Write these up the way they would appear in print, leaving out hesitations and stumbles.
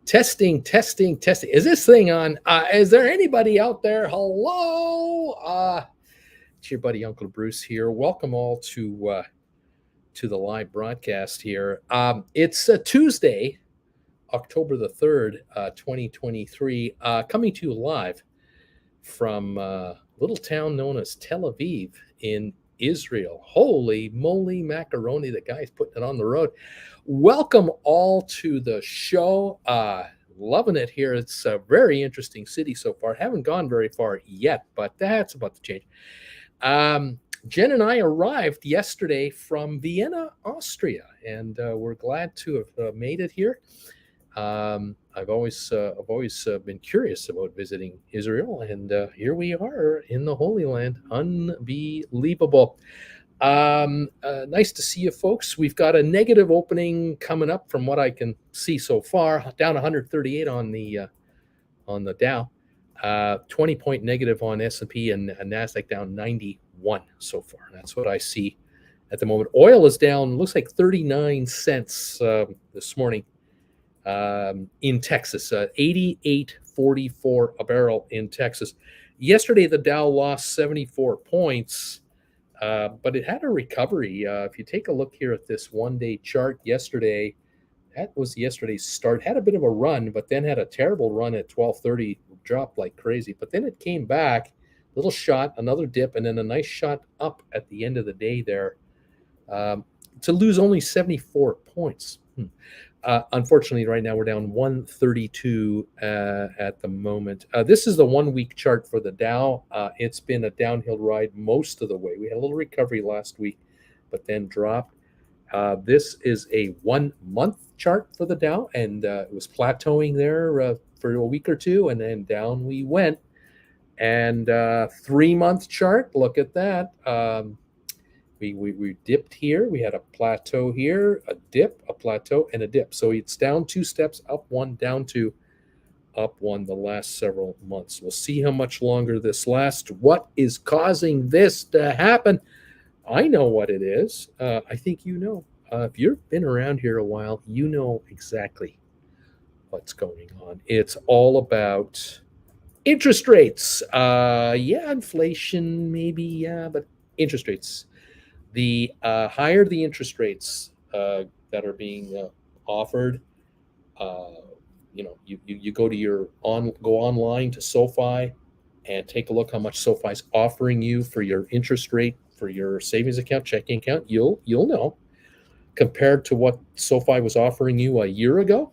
Testing, testing, testing. Is this thing on? Is there anybody out there? Hello. It's your buddy Uncle Bruce here. Welcome all to the live broadcast here. It's Tuesday, October the 3rd, 2023, coming to you live from a little town known as Tel Aviv in Israel. Holy moly macaroni, the guy's putting it on the road. Welcome all to the show. Loving it here. It's a very interesting city so far. Haven't gone very far yet, but that's about to change. Jen and I arrived yesterday from Vienna, Austria, and we're glad to have made it here. I've always been curious about visiting Israel, and here we are in the Holy Land. Unbelievable. Nice to see you folks. We've got a negative opening coming up from what I can see so far, down 138 on the Dow, 20-point negative on S&P, and NASDAQ down 91 so far. That's what I see at the moment. Oil is down, looks like 39 cents this morning in Texas, 88.44 a barrel in Texas. Yesterday, the Dow lost 74 points. But it had a recovery. If you take a look here at this one-day chart yesterday, that was yesterday's start. Had a bit of a run, but then had a terrible run at 12:30, dropped like crazy. But then it came back, little shot, another dip, and then a nice shot up at the end of the day there to lose only 74 points. Unfortunately, right now we're down 132 at the moment. This is the 1 week chart for the Dow. It's been a downhill ride most of the way. We had a little recovery last week, but then dropped. This is a 1 month chart for the Dow, and it was plateauing there for a week or two, and then down we went. And 3 month chart, look at that. We dipped here. We had a plateau here, a dip, a plateau, and a dip. So it's down 2 steps, up 1, down 2, up 1 the last several months. We'll see how much longer this lasts. What is causing this to happen? I know what it is. I think you know. If you've been around here a while, you know exactly what's going on. It's all about interest rates. Inflation maybe, but interest rates. The higher the interest rates that are being offered, you go to go online to SoFi and take a look how much SoFi is offering you for your interest rate for your savings account, checking account. You'll know compared to what SoFi was offering you a year ago,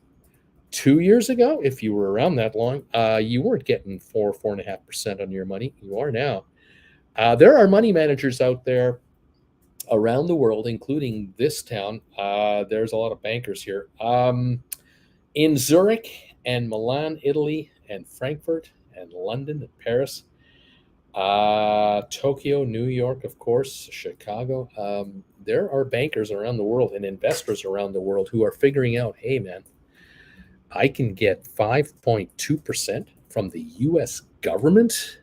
2 years ago. If you were around that long, you weren't getting 4.5% on your money. You are now. There are money managers out there around the world, including this town. There's a lot of bankers here. In Zurich and Milan, Italy, and Frankfurt and London and Paris, Tokyo, New York, of course, Chicago. There are bankers around the world and investors around the world who are figuring out, hey, man, I can get 5.2% from the U.S. government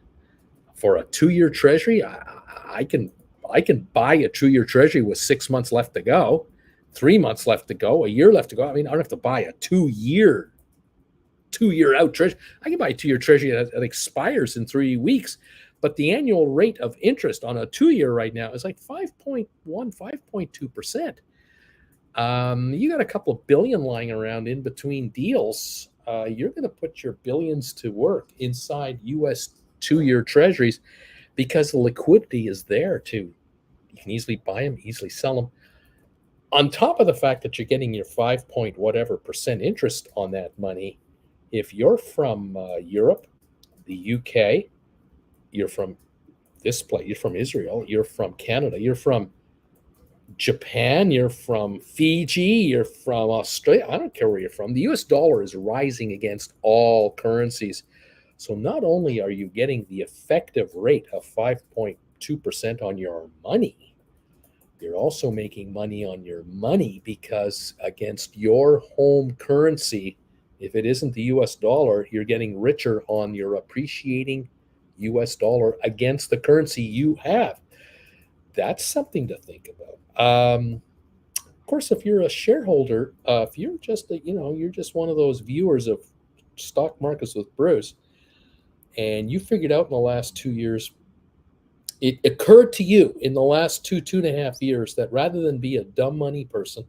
for a 2-year treasury. I can buy a 2-year treasury with 6 months left to go, 3 months left to go, a year left to go. I mean, I don't have to buy a 2-year out treasury. I can buy a 2-year treasury that expires in 3 weeks, but the annual rate of interest on a 2-year right now is like 5.1, 5.2%. You got a couple of billion lying around in between deals. You're going to put your billions to work inside U.S. 2-year treasuries because the liquidity is there too. You can easily buy them, easily sell them. On top of the fact that you're getting your 5% interest on that money, if you're from Europe, the UK, you're from this place, you're from Israel, you're from Canada, you're from Japan, you're from Fiji, you're from Australia, I don't care where you're from. The US dollar is rising against all currencies. So not only are you getting the effective rate of 5.2% on your money, you're also making money on your money because against your home currency, if it isn't the US dollar, you're getting richer on your appreciating US dollar against the currency you have. That's something to think about. course, if you're a shareholder, if you're just you're just one of those viewers of Stock Markets with Bruce, and you figured out in the last 2 years, it occurred to you in the last 2.5 years that rather than be a dumb money person,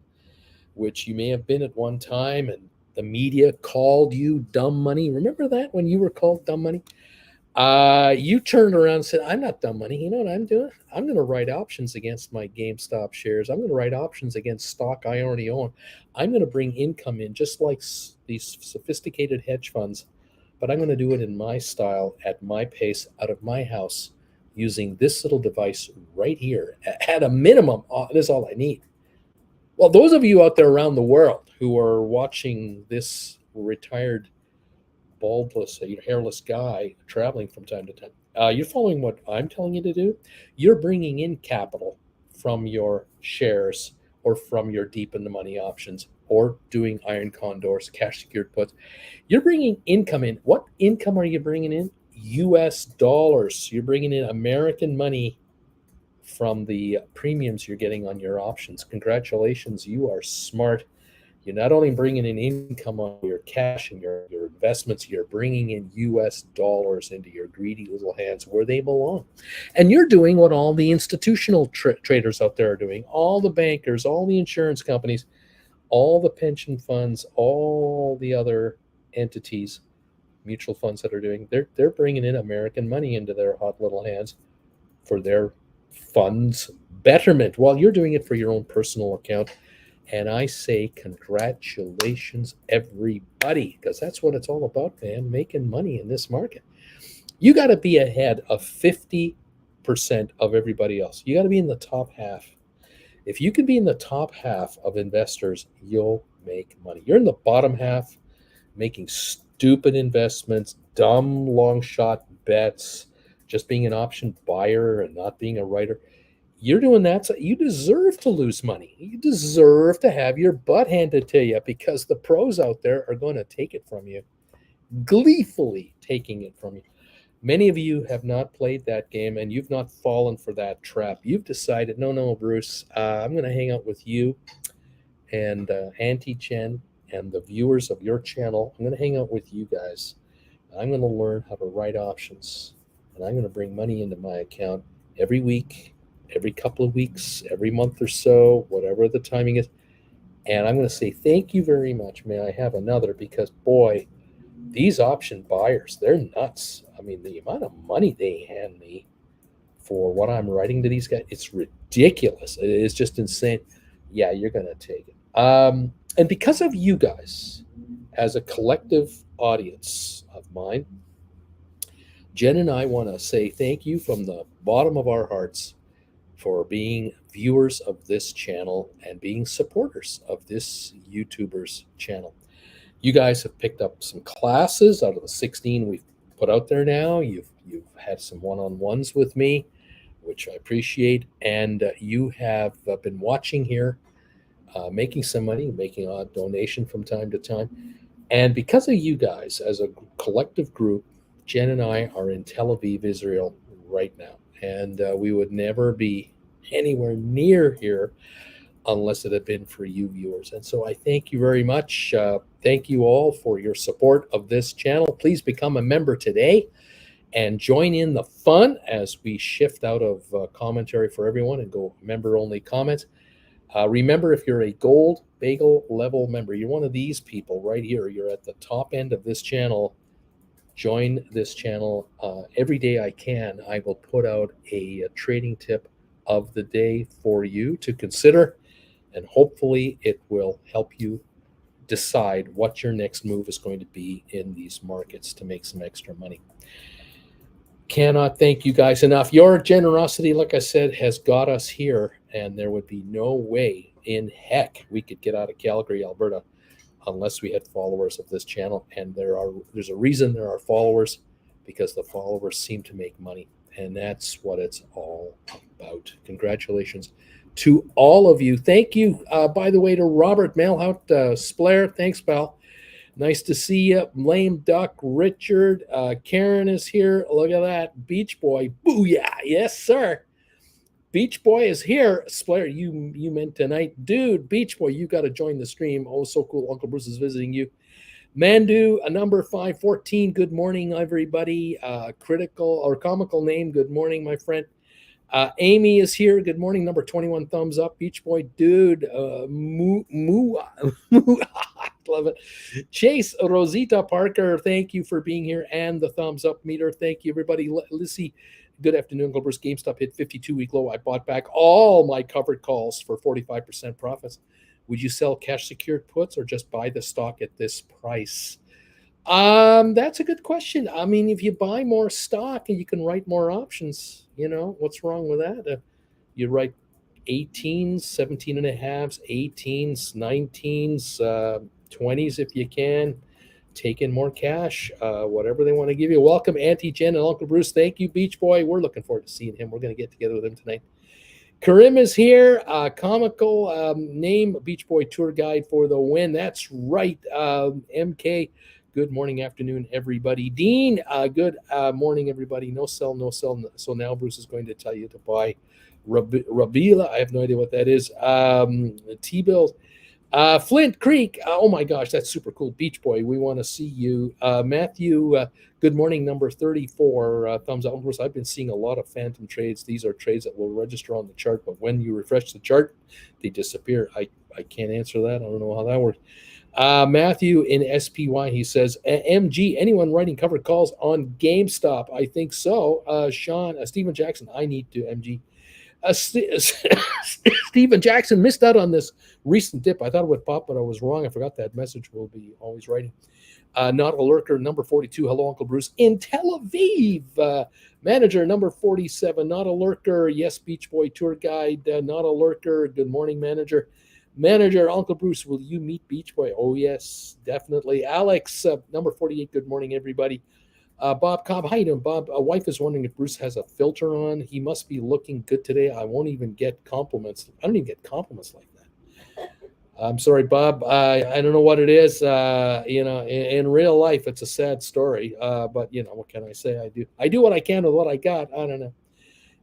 which you may have been at one time, and the media called you dumb money. Remember that when you were called dumb money? You turned around and said, I'm not dumb money. You know what I'm doing? I'm going to write options against my GameStop shares. I'm going to write options against stock I already own. I'm going to bring income in just like these sophisticated hedge funds, but I'm going to do it in my style, at my pace, out of my house, using this little device right here. At a minimum, this is all I need. Well, those of you out there around the world who are watching this retired baldless, hairless guy traveling from time to time, you're following what I'm telling you to do. You're bringing in capital from your shares or from your deep in the money options or doing iron condors, cash secured puts. You're bringing income in. What income are you bringing in? US dollars. You're bringing in American money from the premiums you're getting on your options. Congratulations, you are smart. You're not only bringing in income on your cash and your investments, you're bringing in US dollars into your greedy little hands where they belong. And you're doing what all the institutional traders out there are doing, all the bankers, all the insurance companies, all the pension funds, all the other entities, mutual funds that are doing. They're bringing in American money into their hot little hands for their funds betterment while you're doing it for your own personal account. And I say congratulations, everybody, because that's what it's all about, man, making money in this market. You got to be ahead of 50% of everybody else. You got to be in the top half. If you can be in the top half of investors, you'll make money. You're in the bottom half, making stupid investments, dumb long shot bets, just being an option buyer and not being a writer. You're doing that, so you deserve to lose money. You deserve to have your butt handed to you, because the pros out there are going to take it from you, gleefully taking it from you. Many of you have not played that game, and you've not fallen for that trap. You've decided, no, Bruce, I'm going to hang out with you and Auntie Chen and the viewers of your channel. I'm going to hang out with you guys. I'm going to learn how to write options, and I'm going to bring money into my account every week, every couple of weeks, every month or so, whatever the timing is. And I'm going to say, thank you very much. May I have another? Because, boy, these option buyers, they're nuts. I mean, the amount of money they hand me for what I'm writing to these guys, it's ridiculous. It is just insane. Yeah, you're going to take it. And because of you guys, as a collective audience of mine, Jen and I want to say thank you from the bottom of our hearts for being viewers of this channel and being supporters of this YouTuber's channel. You guys have picked up some classes out of the 16 we've put out there now. You've had some one-on-ones with me, which I appreciate. And you have been watching here, making some money, making a donation from time to time. And because of you guys, as a collective group, Jen and I are in Tel Aviv, Israel right now. And we would never be anywhere near here unless it had been for you viewers. And so I thank you very much. Thank you all for your support of this channel. Please become a member today and join in the fun as we shift out of commentary for everyone and go member-only comments. Remember, if you're a gold bagel level member, you're one of these people right here. You're at the top end of this channel. Join this channel. Every day I can, I will put out a trading tip of the day for you to consider, and hopefully it will help you decide what your next move is going to be in these markets to make some extra money. Cannot thank you guys enough. Your generosity, like I said, has got us here, and there would be no way in heck we could get out of Calgary, Alberta, unless we had followers of this channel. And there's a reason there are followers, because the followers seem to make money, and that's what it's all about. Congratulations to all of you. Thank you, by the way, to Robert Mailhout Splair. Thanks, pal. Nice to see you. Lame Duck, Richard, Karen is here. Look at that. Beach Boy. Booyah. Yes, sir. Beach Boy is here. Splair, you meant tonight. Dude, Beach Boy, you got to join the stream. Oh, so cool. Uncle Bruce is visiting you. Mandu, a number 514. Good morning, everybody. Critical or comical name. Good morning, my friend. Amy is here. Good morning. Number 21, thumbs up. Beach Boy, dude. Love it. Chase Rosita Parker, thank you for being here and the thumbs up meter. Thank you, everybody. Lissy, good afternoon. Uncle Bruce. GameStop hit 52-week low. I bought back all my covered calls for 45% profits. Would you sell cash secured puts or just buy the stock at this price? That's a good question. I mean, if you buy more stock and you can write more options, what's wrong with that? You write 18s, 17 and a halves, 18s, 19s, 20s if you can. Take in more cash, whatever they want to give you. Welcome, Auntie Jen and Uncle Bruce. Thank you, Beach Boy. We're looking forward to seeing him. We're going to get together with him tonight. Karim is here. Comical name, Beach Boy tour guide for the win. That's right. MK. Good morning, afternoon, everybody. Dean, good morning, everybody. No sell, no sell. So now Bruce is going to tell you to buy Rabila. I have no idea what that is. T-bills. Flint Creek. Oh my gosh, that's super cool. Beach Boy, we want to see you. Matthew, good morning, number 34. Thumbs up. Of course, I've been seeing a lot of phantom trades. These are trades that will register on the chart, but when you refresh the chart, they disappear. I can't answer that. I don't know how that works. Matthew in SPY, he says, MG, anyone writing covered calls on GameStop? I think so. Sean, Steven Jackson, I need to, MG. Steven Jackson missed out on this recent dip. I thought it would pop, but I was wrong. I forgot that message. Will be always writing. Not a lurker, number 42. Hello, Uncle Bruce in Tel Aviv. Manager, number 47. Not a lurker. Yes, Beach Boy tour guide. Not a lurker. Good morning, manager. Manager, Uncle Bruce, will you meet Beach Boy? Oh, yes, definitely. Alex, number 48. Good morning, everybody. Bob Cobb, how you doing, Bob? A wife is wondering if Bruce has a filter on. He must be looking good today. I won't even get compliments. I don't even get compliments like that. I'm sorry, Bob. I don't know what it is. In real life, it's a sad story. But what can I say? I do what I can with what I got. I don't know.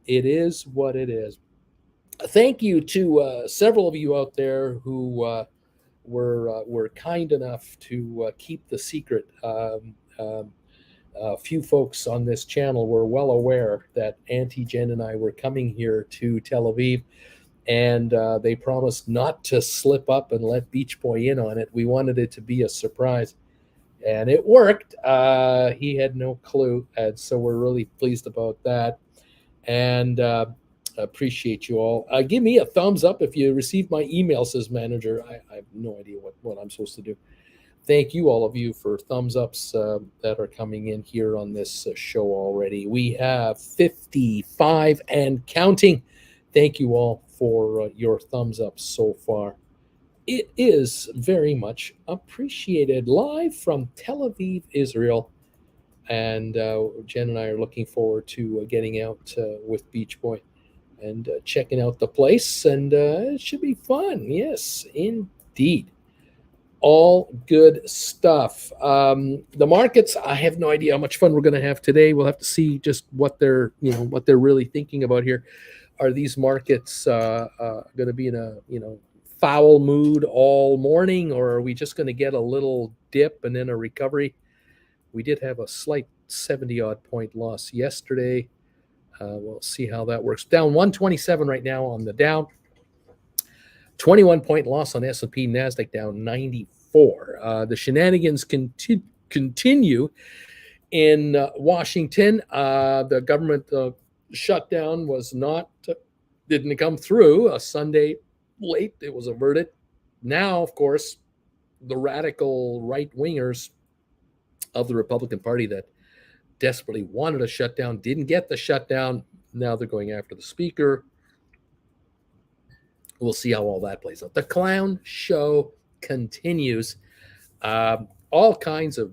It is what it is. Thank you to several of you out there who were kind enough to keep the secret. A few folks on this channel were well aware that Auntie Jen and I were coming here to Tel Aviv, and they promised not to slip up and let Beach Boy in on it. We wanted it to be a surprise, and it worked. He had no clue, and so we're really pleased about that, and appreciate you all. Give me a thumbs up if you received my email, says manager. I have no idea what I'm supposed to do. Thank you, all of you, for thumbs ups that are coming in here on this show already. We have 55 and counting. Thank you all for your thumbs up so far. It is very much appreciated. Live from Tel Aviv, Israel. And Jen and I are looking forward to getting out with Beach Boy and checking out the place. And it should be fun. Yes, indeed. All good stuff. The markets, I have no idea how much fun we're going to have today. We'll have to see just what they're really thinking about here. Are these markets going to be in a foul mood all morning, or are we just going to get a little dip and then a recovery? We did have a slight 70-odd point loss yesterday. We'll see how that works. Down 127 right now on the Dow. 21-point loss on S&P, NASDAQ down 94. The shenanigans continue in Washington. The government shutdown didn't come through. A Sunday late, it was averted. Now, of course, the radical right-wingers of the Republican Party that desperately wanted a shutdown didn't get the shutdown. Now they're going after the speaker. We'll see how all that plays out. The clown show continues. All kinds of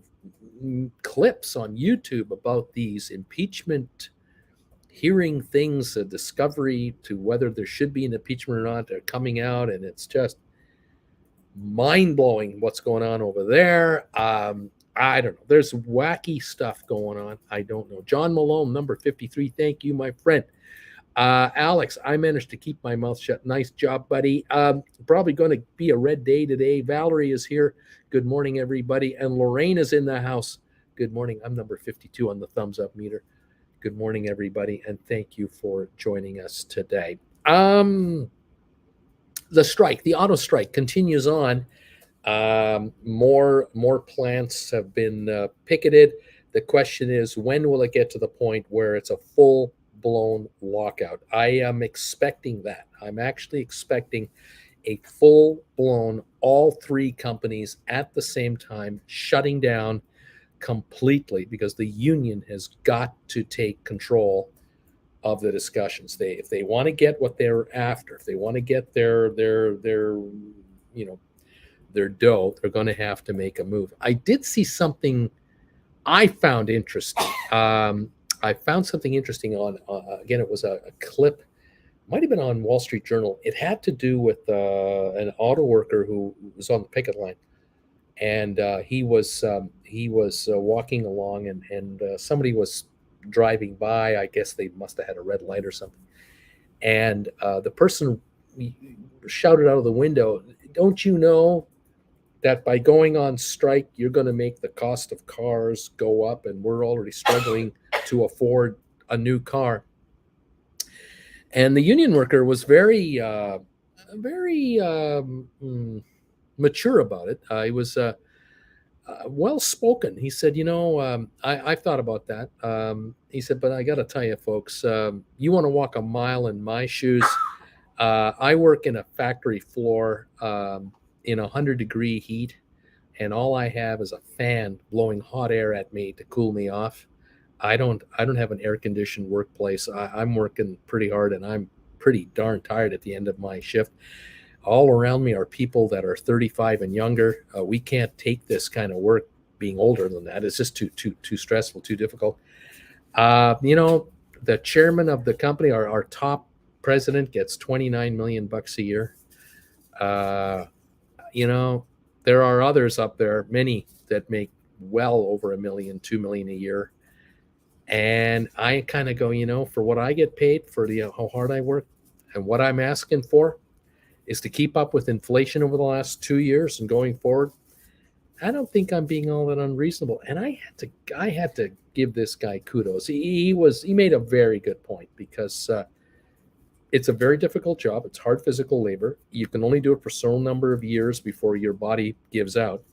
clips on YouTube about these impeachment hearing things, a discovery to whether there should be an impeachment or not, are coming out, and it's just mind-blowing what's going on over there. I don't know. There's wacky stuff going on. I don't know. John Malone, number 53. Thank you, my friend. Alex, I managed to keep my mouth shut. Nice job, buddy. Probably going to be a red day today. Valerie is here. Good morning, everybody. And Lorraine is in the house. Good morning. I'm number 52 on the thumbs up meter. Good morning, everybody, and thank you for joining us today. The strike, the auto strike, continues on. More plants have been picketed. The question is, when will it get to the point where it's a full blown lockout? I am expecting that. I'm actually expecting a full blown, all three companies at the same time shutting down completely, because the union has got to take control of the discussions. If they want to get what they're after, if they want to get their their dough, they're going to have to make a move. I did see something I found interesting. I found something interesting on, again, it was a clip, might have been on Wall Street Journal. It had to do with an auto worker who was on the picket line, and he was walking along, and somebody was driving by. I guess they must have had a red light or something, and the person shouted out of the window, "Don't you know that by going on strike, you're going to make the cost of cars go up, and we're already struggling to afford a new car?" And the union worker was very mature about it. He was well spoken. He said, I've thought about that. He said, but I got to tell you, folks, you want to walk a mile in my shoes. I work in a factory floor in 100-degree heat, and all I have is a fan blowing hot air at me to cool me off. I don't have an air-conditioned workplace. I'm working pretty hard, and I'm pretty darn tired at the end of my shift. All around me are people that are 35 and younger. We can't take this kind of work being older than that. It's just too stressful, too difficult. The chairman of the company, our top president, gets $29 million a year. There are others up there, many that make well over $1 million, $2 million a year. And I kind of go, for what I get paid, for how hard I work, and what I'm asking for is to keep up with inflation over the last 2 years and going forward. I don't think I'm being all that unreasonable. And I had to give this guy kudos. He made a very good point, because it's a very difficult job. It's hard physical labor. You can only do it for a certain number of years before your body gives out.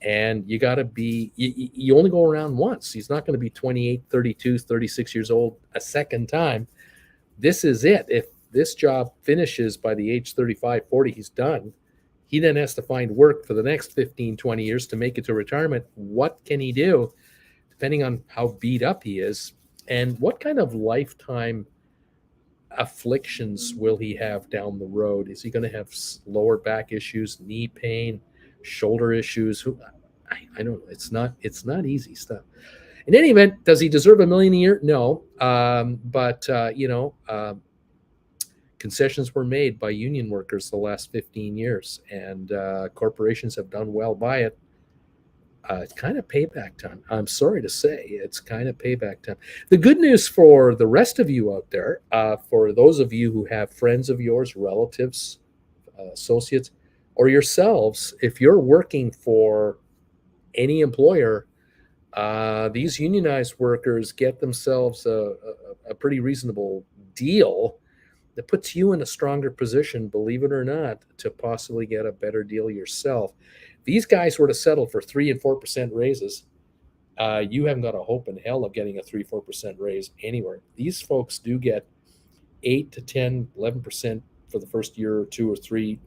And you got to you only go around once. He's not going to be 28, 32, 36 years old a second time. This is it. If this job finishes by the age 35, 40, he's done. He then has to find work for the next 15, 20 years to make it to retirement. What can he do, depending on how beat up he is? And what kind of lifetime afflictions will he have down the road? Is he going to have lower back issues, knee pain, shoulder issues? I don't know. It's not easy stuff. In any event, does he deserve $1 million a year? No. But concessions were made by union workers the last 15 years, and corporations have done well by it. It's kind of payback time. I'm sorry to say, it's kind of payback time. The good news for the rest of you out there, for those of you who have friends of yours, relatives, associates, or yourselves, if you're working for any employer, these unionized workers get themselves a pretty reasonable deal that puts you in a stronger position, believe it or not, to possibly get a better deal yourself. These guys were to settle for 3 and 4% raises. You haven't got a hope in hell of getting a 3-4% raise anywhere. These folks do get 8 to 10, 11% for the first year or 2 or 3,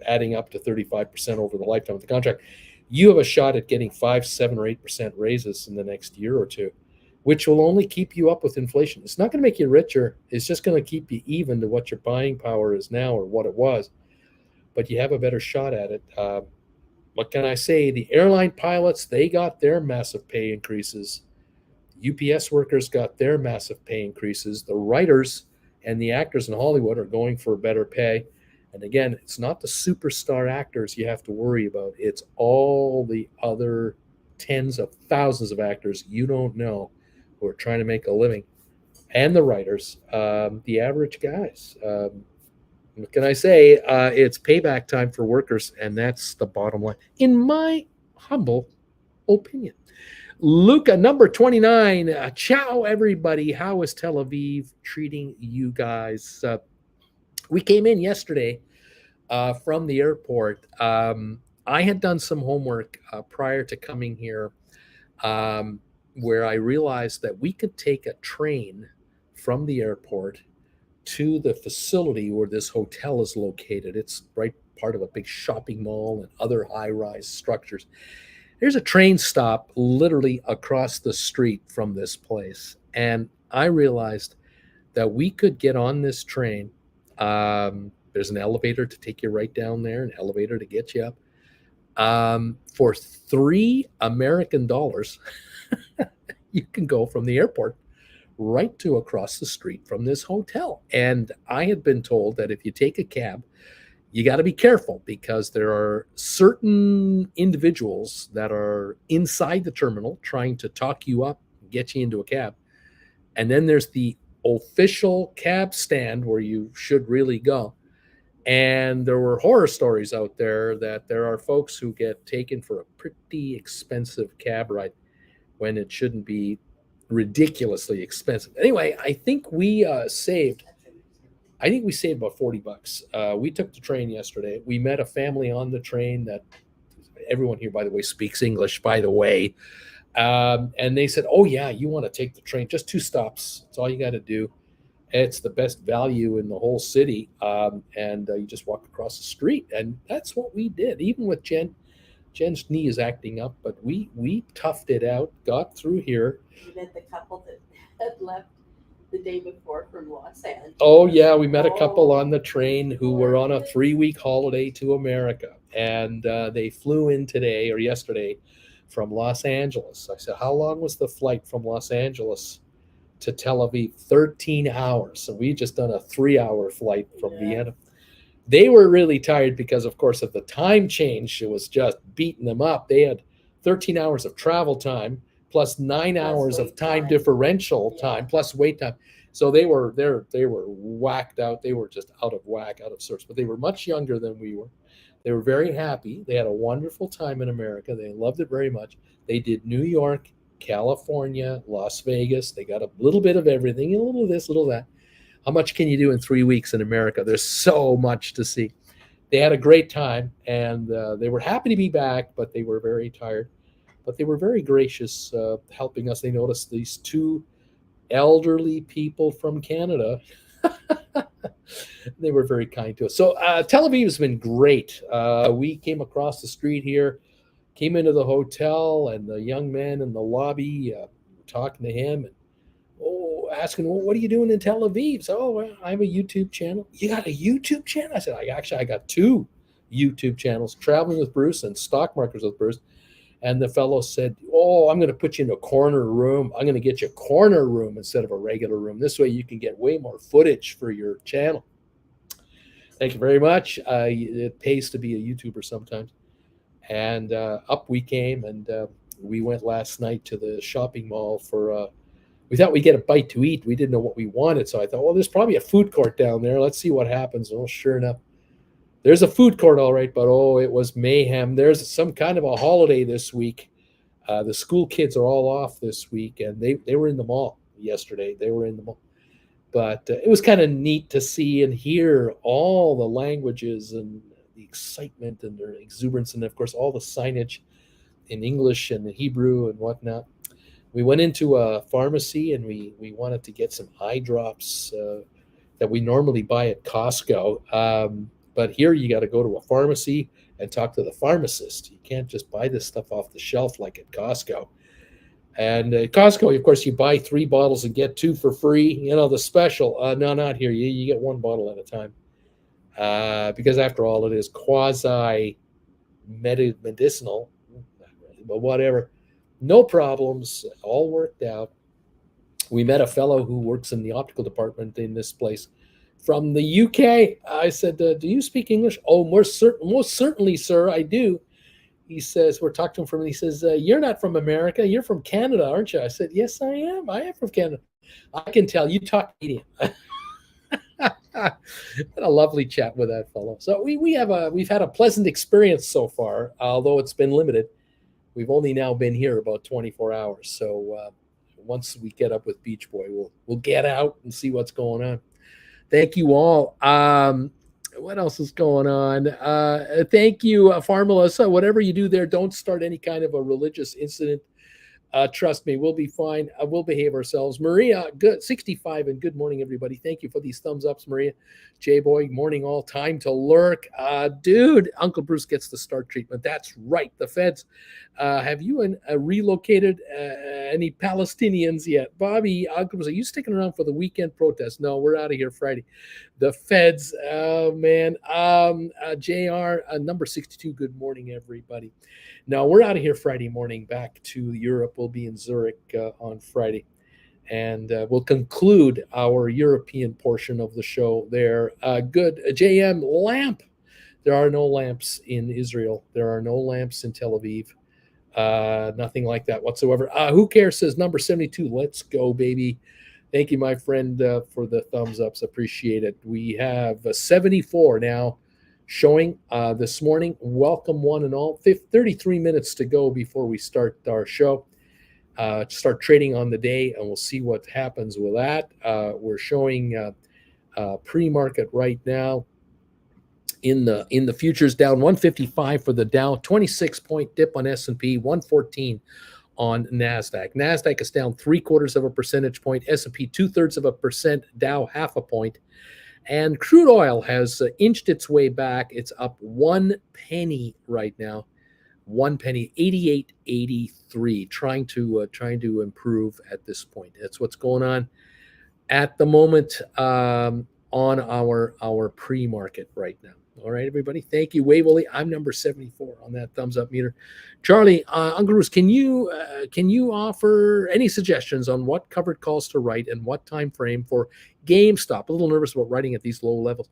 adding up to 35% over the lifetime of the contract. You have a shot at getting 5, 7, or 8% raises in the next year or two, which will only keep you up with inflation. It's not going to make you richer. It's just going to keep you even to what your buying power is now or what it was. But you have a better shot at it. What can I say? The airline pilots, they got their massive pay increases. UPS workers got their massive pay increases. The writers and the actors in Hollywood are going for better pay. And again, it's not the superstar actors you have to worry about. It's all the other tens of thousands of actors you don't know who are trying to make a living. and the writers, the average guys. What can I say? It's payback time for workers, and that's the bottom line, in my humble opinion. Luca, number 29. Ciao, everybody. How is Tel Aviv treating you guys? We came in yesterday from the airport. I had done some homework prior to coming here, um, where I realized that we could take a train from the airport to the facility where this hotel is located. It's right part of a big shopping mall and other high rise structures. There's a train stop literally across the street from this place. And I realized that we could get on this train. There's an elevator to take you right down there, an elevator to get you up. For $3 American, you can go from the airport right to across the street from this hotel. And I had been told that if you take a cab, you got to be careful because there are certain individuals that are inside the terminal trying to talk you up, get you into a cab. And then there's the official cab stand where you should really go. And there were horror stories out there that there are folks who get taken for a pretty expensive cab ride when it shouldn't be ridiculously expensive. Anyway, I think we saved about $40. We took the train yesterday. We met a family on the train that everyone here, by the way, speaks English, by the way. And they said, "Oh, yeah, you want to take the train? Just 2 stops. That's all you got to do. It's the best value in the whole city." And you just walk across the street. And that's what we did. Even with Jen, Jen's knee is acting up, but we toughed it out, got through here. You met the couple that had left the day before from Los Angeles. Oh, yeah, we met a couple on the train who were on a 3-week holiday to America. And they flew in today or yesterday from Los Angeles. I said, "How long was the flight from Los Angeles to Tel Aviv?" 13 hours. So we just done a 3-hour flight from Vienna. They were really tired because, of course, of the time change. It was just beating them up. They had 13 hours of travel time plus 9 hours of time differential time plus wait time. So they were whacked out. They were just out of whack, out of sorts. But they were much younger than we were. They were very happy. They had a wonderful time in America. They loved it very much. They did New York, California, Las Vegas. They got a little bit of everything, a little of this, a little of that. How much can you do in 3 weeks in America? There's so much to see. They had a great time, and they were happy to be back, but they were very tired. But they were very gracious, helping us. They noticed these 2 elderly people from Canada. They were very kind to us. So Tel Aviv has been great. We came across the street here, came into the hotel, and the young man in the lobby, talking to him, and asking, "Well, what are you doing in Tel Aviv?" So, "Oh, well, I have a YouTube channel." "You got a YouTube channel?" I said, I got 2 YouTube channels, Traveling with Bruce and Stock Markets with Bruce. And the fellow said, "Oh, I'm going to put you in a corner room. I'm going to get you a corner room instead of a regular room. This way you can get way more footage for your channel." Thank you very much. It pays to be a YouTuber sometimes. And up we came, and we went last night to the shopping mall for we thought we'd get a bite to eat. We didn't know what we wanted. So I thought, well, there's probably a food court down there. Let's see what happens. Oh, sure enough, there's a food court, all right. But, it was mayhem. There's some kind of a holiday this week. The school kids are all off this week, and they were in the mall yesterday. They were in the mall. But it was kind of neat to see and hear all the languages and the excitement and their exuberance. And, of course, all the signage in English and Hebrew and whatnot. We went into a pharmacy, and we wanted to get some eye drops that we normally buy at Costco. But here you got to go to a pharmacy and talk to the pharmacist. You can't just buy this stuff off the shelf like at Costco. And at Costco, of course, you buy 3 bottles and get 2 for free. You know, the special. No, not here. You get 1 bottle at a time. Because after all, it is quasi-medicinal. But whatever. No problems. All worked out. We met a fellow who works in the optical department in this place from the UK. I said, "Do you speak English?" "Oh, most certainly, sir, I do." He says, we're talking to him he says, "You're not from America. You're from Canada, aren't you?" I said, "Yes, I am. I am from Canada." I can tell you talk Canadian. Had a lovely chat with that fellow. So we've had a pleasant experience so far, although it's been limited. We've only now been here about 24 hours. So once we get up with Beach Boy, we'll get out and see what's going on. Thank you all. What else is going on? Thank you, Farmela. So whatever you do there, don't start any kind of a religious incident. Trust me, we'll be fine. We'll behave ourselves. Maria, good 65, and good morning, everybody. Thank you for these thumbs ups, Maria. J Boy, morning all. Time to lurk. Dude, Uncle Bruce gets the start treatment. That's right. The feds. Have you relocated any Palestinians yet? Bobby, Uncle Bruce, are you sticking around for the weekend protest? No, we're out of here Friday. The feds, oh man. JR, number 62, good morning, everybody. Now we're out of here Friday morning back to Europe. We'll be in Zurich on Friday. And we'll conclude our European portion of the show there. Good. JM, lamp. There are no lamps in Israel. There are no lamps in Tel Aviv. Nothing like that whatsoever. Who cares says number 72. Let's go, baby. Thank you, my friend, for the thumbs ups. Appreciate it. We have 74 now showing this morning. Welcome, one and all. 33 minutes to go before we start our show. Start trading on the day, and we'll see what happens with that. We're showing pre-market right now in the futures, down 155 for the Dow, 26-point dip on S&P, 114 on NASDAQ. NASDAQ is down 0.75 of a percentage point, S&P 0.2%, Dow 0.5 point. And crude oil has inched its way back. It's up 1 penny right now. 1 penny, 88.83. Trying to improve at this point. That's what's going on at the moment on our pre-market right now. All right, everybody. Thank you, Waverly. I'm number 74 on that thumbs up meter. Charlie, Uncle Bruce, can you offer any suggestions on what covered calls to write and what time frame for GameStop? A little nervous about writing at these low levels.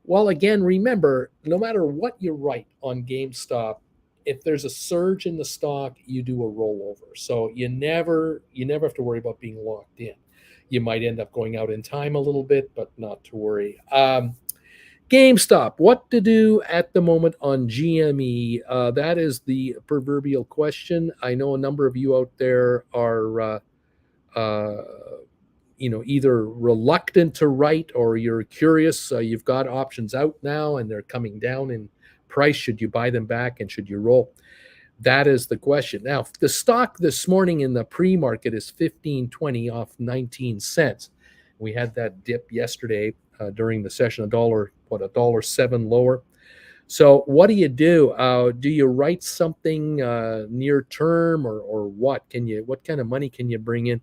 Well, again, remember, no matter what you write on GameStop, if there's a surge in the stock, you do a rollover. So you never have to worry about being locked in. You might end up going out in time a little bit, but not to worry. GameStop, what to do at the moment on GME? That is the proverbial question. I know a number of you out there are, either reluctant to write or you're curious. You've got options out now and they're coming down in price. Should you buy them back and should you roll? That is the question. Now, the stock this morning in the pre-market is $15.20 off 19 cents. We had that dip yesterday during the session, $1.07 lower. So what do you do? Do you write something near term or what? What kind of money can you bring in?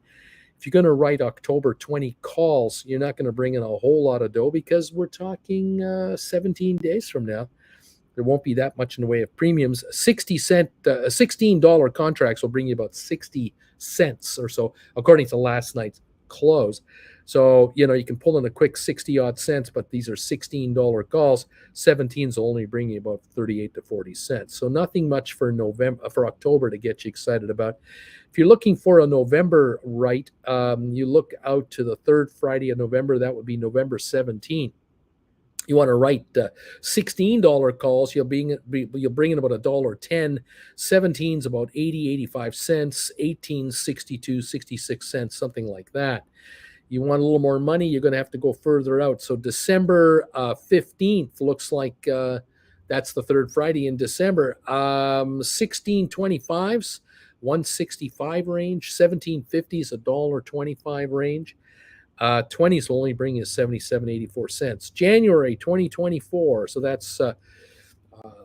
If you're going to write October 20 calls, you're not going to bring in a whole lot of dough because we're talking 17 days from now. There won't be that much in the way of premiums. $16 contracts will bring you about 60 cents or so, according to last night's close. So, you can pull in a quick 60 odd cents, but these are $16 calls. 17s will only bring you about 38 to 40 cents. So nothing much for October to get you excited about. If you're looking for a November write, you look out to the third Friday of November. That would be November 17th. You want to write $16 calls, you'll bring in about $1.10. 17's about 80, 85 cents. 18's 62, 66 cents, something like that. You want a little more money, you're going to have to go further out. So December 15th looks like that's the third Friday in December. 16.25s, 165 range. 17.50s, $1.25 range. 20s will only bring you 77.84 cents. January 2024. So that's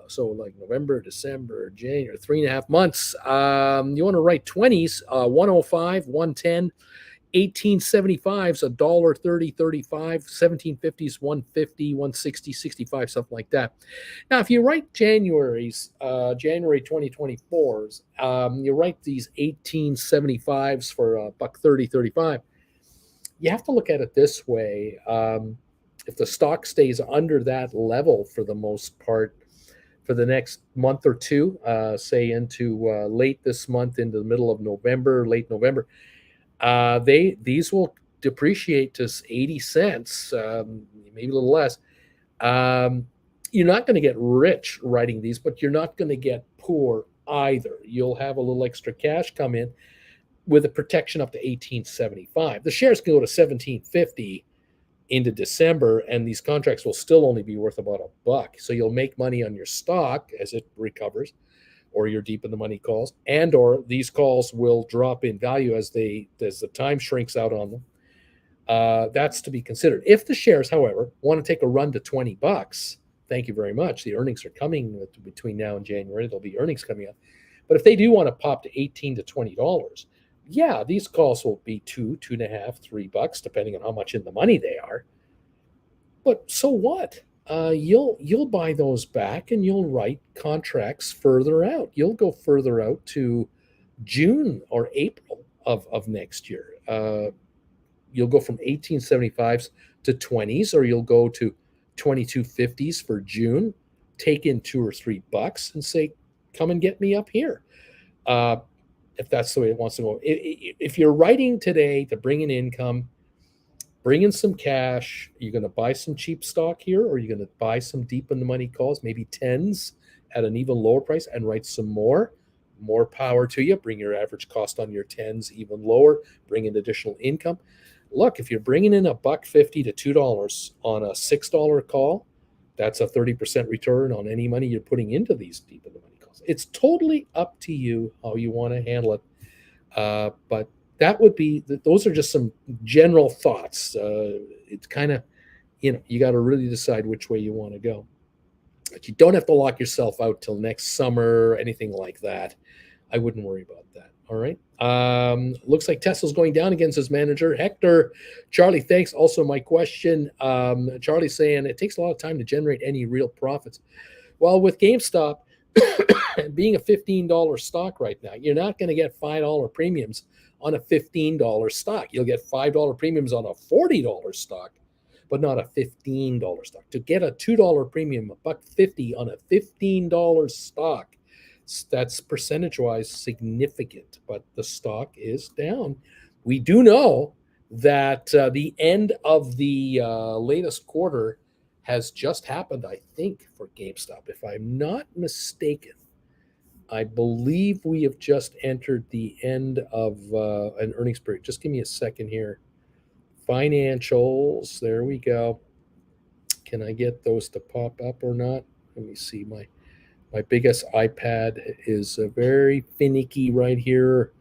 so like November, December, January, 3.5 months. You want to write 20s, 105, 110, 1875s, $1.30, 35, 1750s, 150, 160, 65, something like that. Now, if you write January 2024s, you write these 1875s for $1.30, 35. You have to look at it this way. If the stock stays under that level for the most part for the next month or two, say into late this month, into the middle of November, late November, these will depreciate to 80 cents, maybe a little less, um, you're not going to get rich writing these, but you're not going to get poor either. You'll have a little extra cash come in with a protection up to 1875. The shares can go to 1750 into December, and these contracts will still only be worth about $1. So you'll make money on your stock as it recovers, or your deep in the money calls, and or these calls will drop in value as the time shrinks out on them. That's to be considered. If the shares, however, want to take a run to $20, thank you very much. The earnings are coming between now and January. There'll be earnings coming up. But if they do want to pop to $18 to $20, yeah, these calls will be $2.5, $3, depending on how much in the money they are. But so what? You'll buy those back and you'll write contracts further out. You'll go further out to June or April of next year. You'll go from 1875s to 20s, or you'll go to 2250s for June, take in $2 or $3 and say, come and get me up here. If that's the way it wants to go. If you're writing today to bring in income, bring in some cash, you're going to buy some cheap stock here, or you're going to buy some deep in the money calls, maybe 10s at an even lower price, and write some more power to you. Bring your average cost on your 10s even lower, bring in additional income. Look, if you're bringing in $1.50 to $2 on a $6 call, that's a 30% return on any money you're putting into these deep in the money calls. It's totally up to you how you want to handle it. But that would be, those are just some general thoughts. It's kind of, you got to really decide which way you want to go. But you don't have to lock yourself out till next summer, anything like that. I wouldn't worry about that. All right. Looks like Tesla's going down again, says manager Hector. Charlie, thanks. Also, my question, Charlie's saying it takes a lot of time to generate any real profits. Well, with GameStop being a $15 stock right now, you're not going to get $5 premiums on a $15 stock. You'll get $5 premiums on a $40 stock, but not a $15 stock. To get a $2 premium, $1.50 on a $15 stock, that's percentage-wise significant, but the stock is down. We do know that the end of the latest quarter has just happened, I think, for GameStop. If I'm not mistaken, I believe we have just entered the end of an earnings period. Just give me a second here. Financials, there we go. Can I get those to pop up or not? Let me see. My biggest iPad is very finicky right here.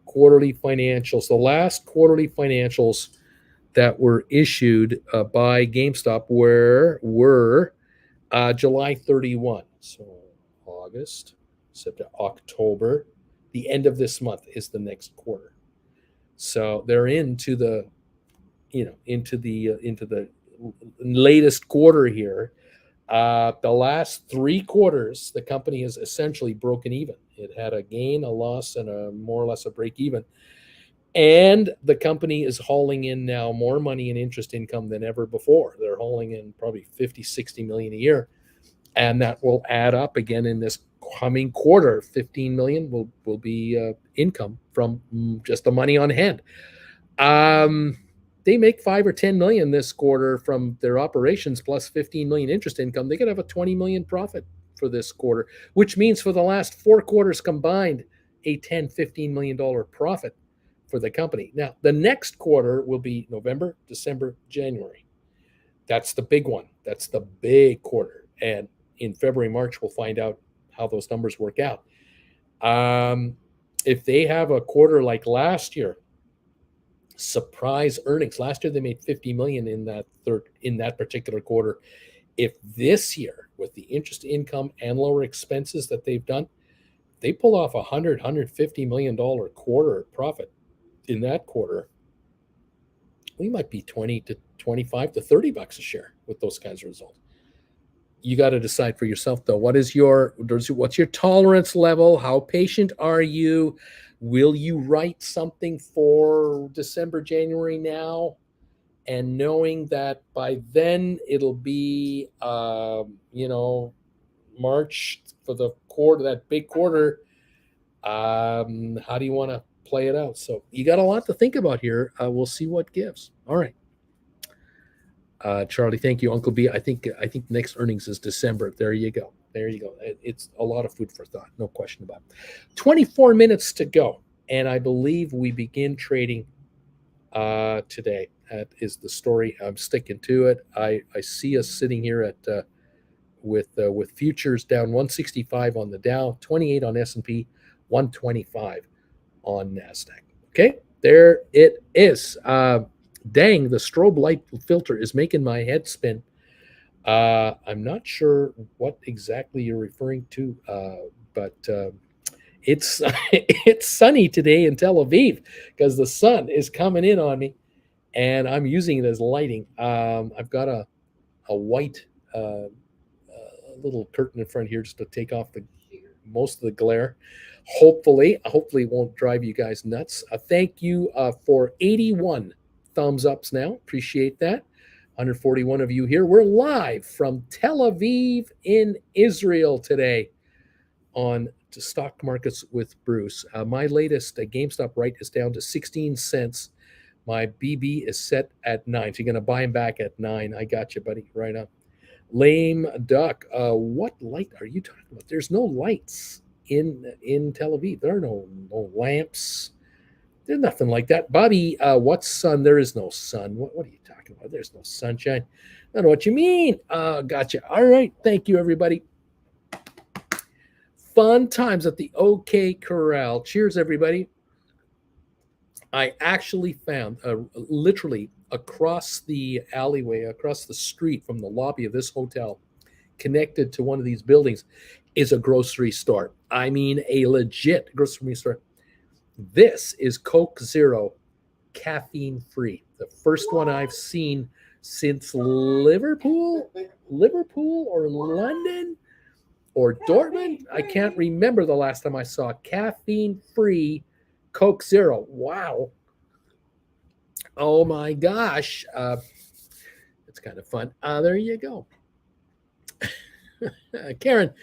Quarterly financials. The last quarterly financials that were issued by GameStop were July 31. So August, September, October. The end of this month is the next quarter. So they're into the latest quarter here. The last 3 quarters, the company has essentially broken even. It had a gain, a loss, and a more or less a break even. And the company is hauling in now more money in interest income than ever before. They're hauling in probably 50, 60 million a year. And that will add up again in this coming quarter. 15 million will be income from just the money on hand. They make 5 or 10 million this quarter from their operations plus 15 million interest income. They could have a 20 million profit for this quarter, which means for the last 4 quarters combined, a 10, $15 million profit for the company. Now, the next quarter will be November, December, January. That's the big one. That's the big quarter. And in February, March, we'll find out how those numbers work out. If they have a quarter like last year, surprise earnings. Last year they made 50 million in that particular quarter. If this year, with the interest income and lower expenses that they've done, they pull off $150 million quarter profit in that quarter, we might be 20 to 25 to $30 a share with those kinds of results. You got to decide for yourself, though. What's your tolerance level? How patient are you? Will you write something for December, January now, and knowing that by then it'll be, March for the quarter, that big quarter? How do you want to play it out. So you got a lot to think about here. We'll see what gives. All right. Charlie, thank you, Uncle B. I think next earnings is December. There you go. There you go. It's a lot of food for thought, no question about it. 24 minutes to go, and I believe we begin trading today. That is the story. I'm sticking to it. I see us sitting here at with futures down 165 on the Dow, 28 on S&P, 125 on Nasdaq. Okay, there it is. Dang, the strobe light filter is making my head spin. I'm not sure what exactly you're referring to, but it's it's sunny today in Tel Aviv because the sun is coming in on me, and I'm using it as lighting. I've got a white little curtain in front here just to take off the most of the glare. Hopefully it won't drive you guys nuts. Thank you for 81 thumbs ups now. Appreciate that. 141 of you here. We're live from Tel Aviv in Israel today on to Stock Markets with Bruce. My latest GameStop right is down to 16 cents. My BB is set at 9. So you're going to buy him back at 9. I got you, buddy. Right on. Lame duck. What light are you talking about? There's no lights in Tel Aviv. There are no lamps. There's nothing like that. Bobby, what's sun? There is no sun. What are you talking about? There's no sunshine. I don't know what you mean. Gotcha. All right. Thank you, everybody. Fun times at the OK Corral. Cheers, everybody. I actually found, literally across the alleyway, across the street from the lobby of this hotel, connected to one of these buildings, is a grocery store. I mean, a legit grocery store. This is Coke Zero, caffeine free. The first one I've seen since Liverpool or London or Dortmund. I can't remember the last time I saw caffeine free Coke Zero. Wow. Oh my gosh. It's kind of fun. There you go. Karen,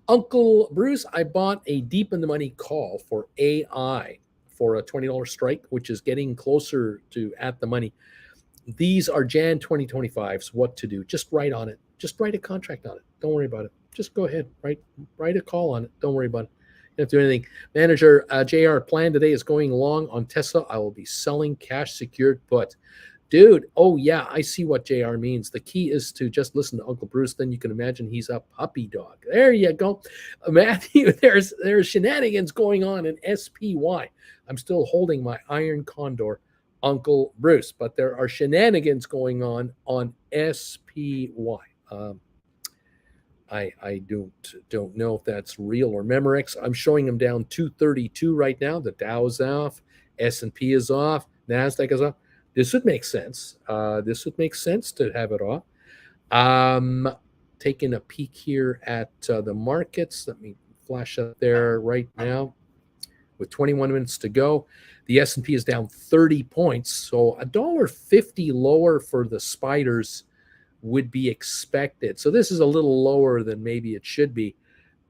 Uncle Bruce, I bought a deep in the money call for AI for a $20 strike, which is getting closer to at the money. These are Jan 2025s. What to do? Just write on it. Just write a contract on it. Don't worry about it. Just go ahead. Write a call on it. Don't worry about it. You don't have to do anything. Manager JR, plan today is going long on Tesla. I will be selling cash secured put. Dude, oh yeah, I see what JR means. The key is to just listen to Uncle Bruce. Then you can imagine he's a puppy dog. There you go. Matthew, there's shenanigans going on in SPY. I'm still holding my iron condor, Uncle Bruce, but there are shenanigans going on SPY. I don't know if that's real or Memorex. I'm showing them down 232 right now. The Dow is off. S&P is off. NASDAQ is off. This would make sense. This would make sense to have it off. Taking a peek here at the markets. Let me flash up there right now. With 21 minutes to go, the S&P is down 30 points. So $1.50 lower for the spiders would be expected. So this is a little lower than maybe it should be,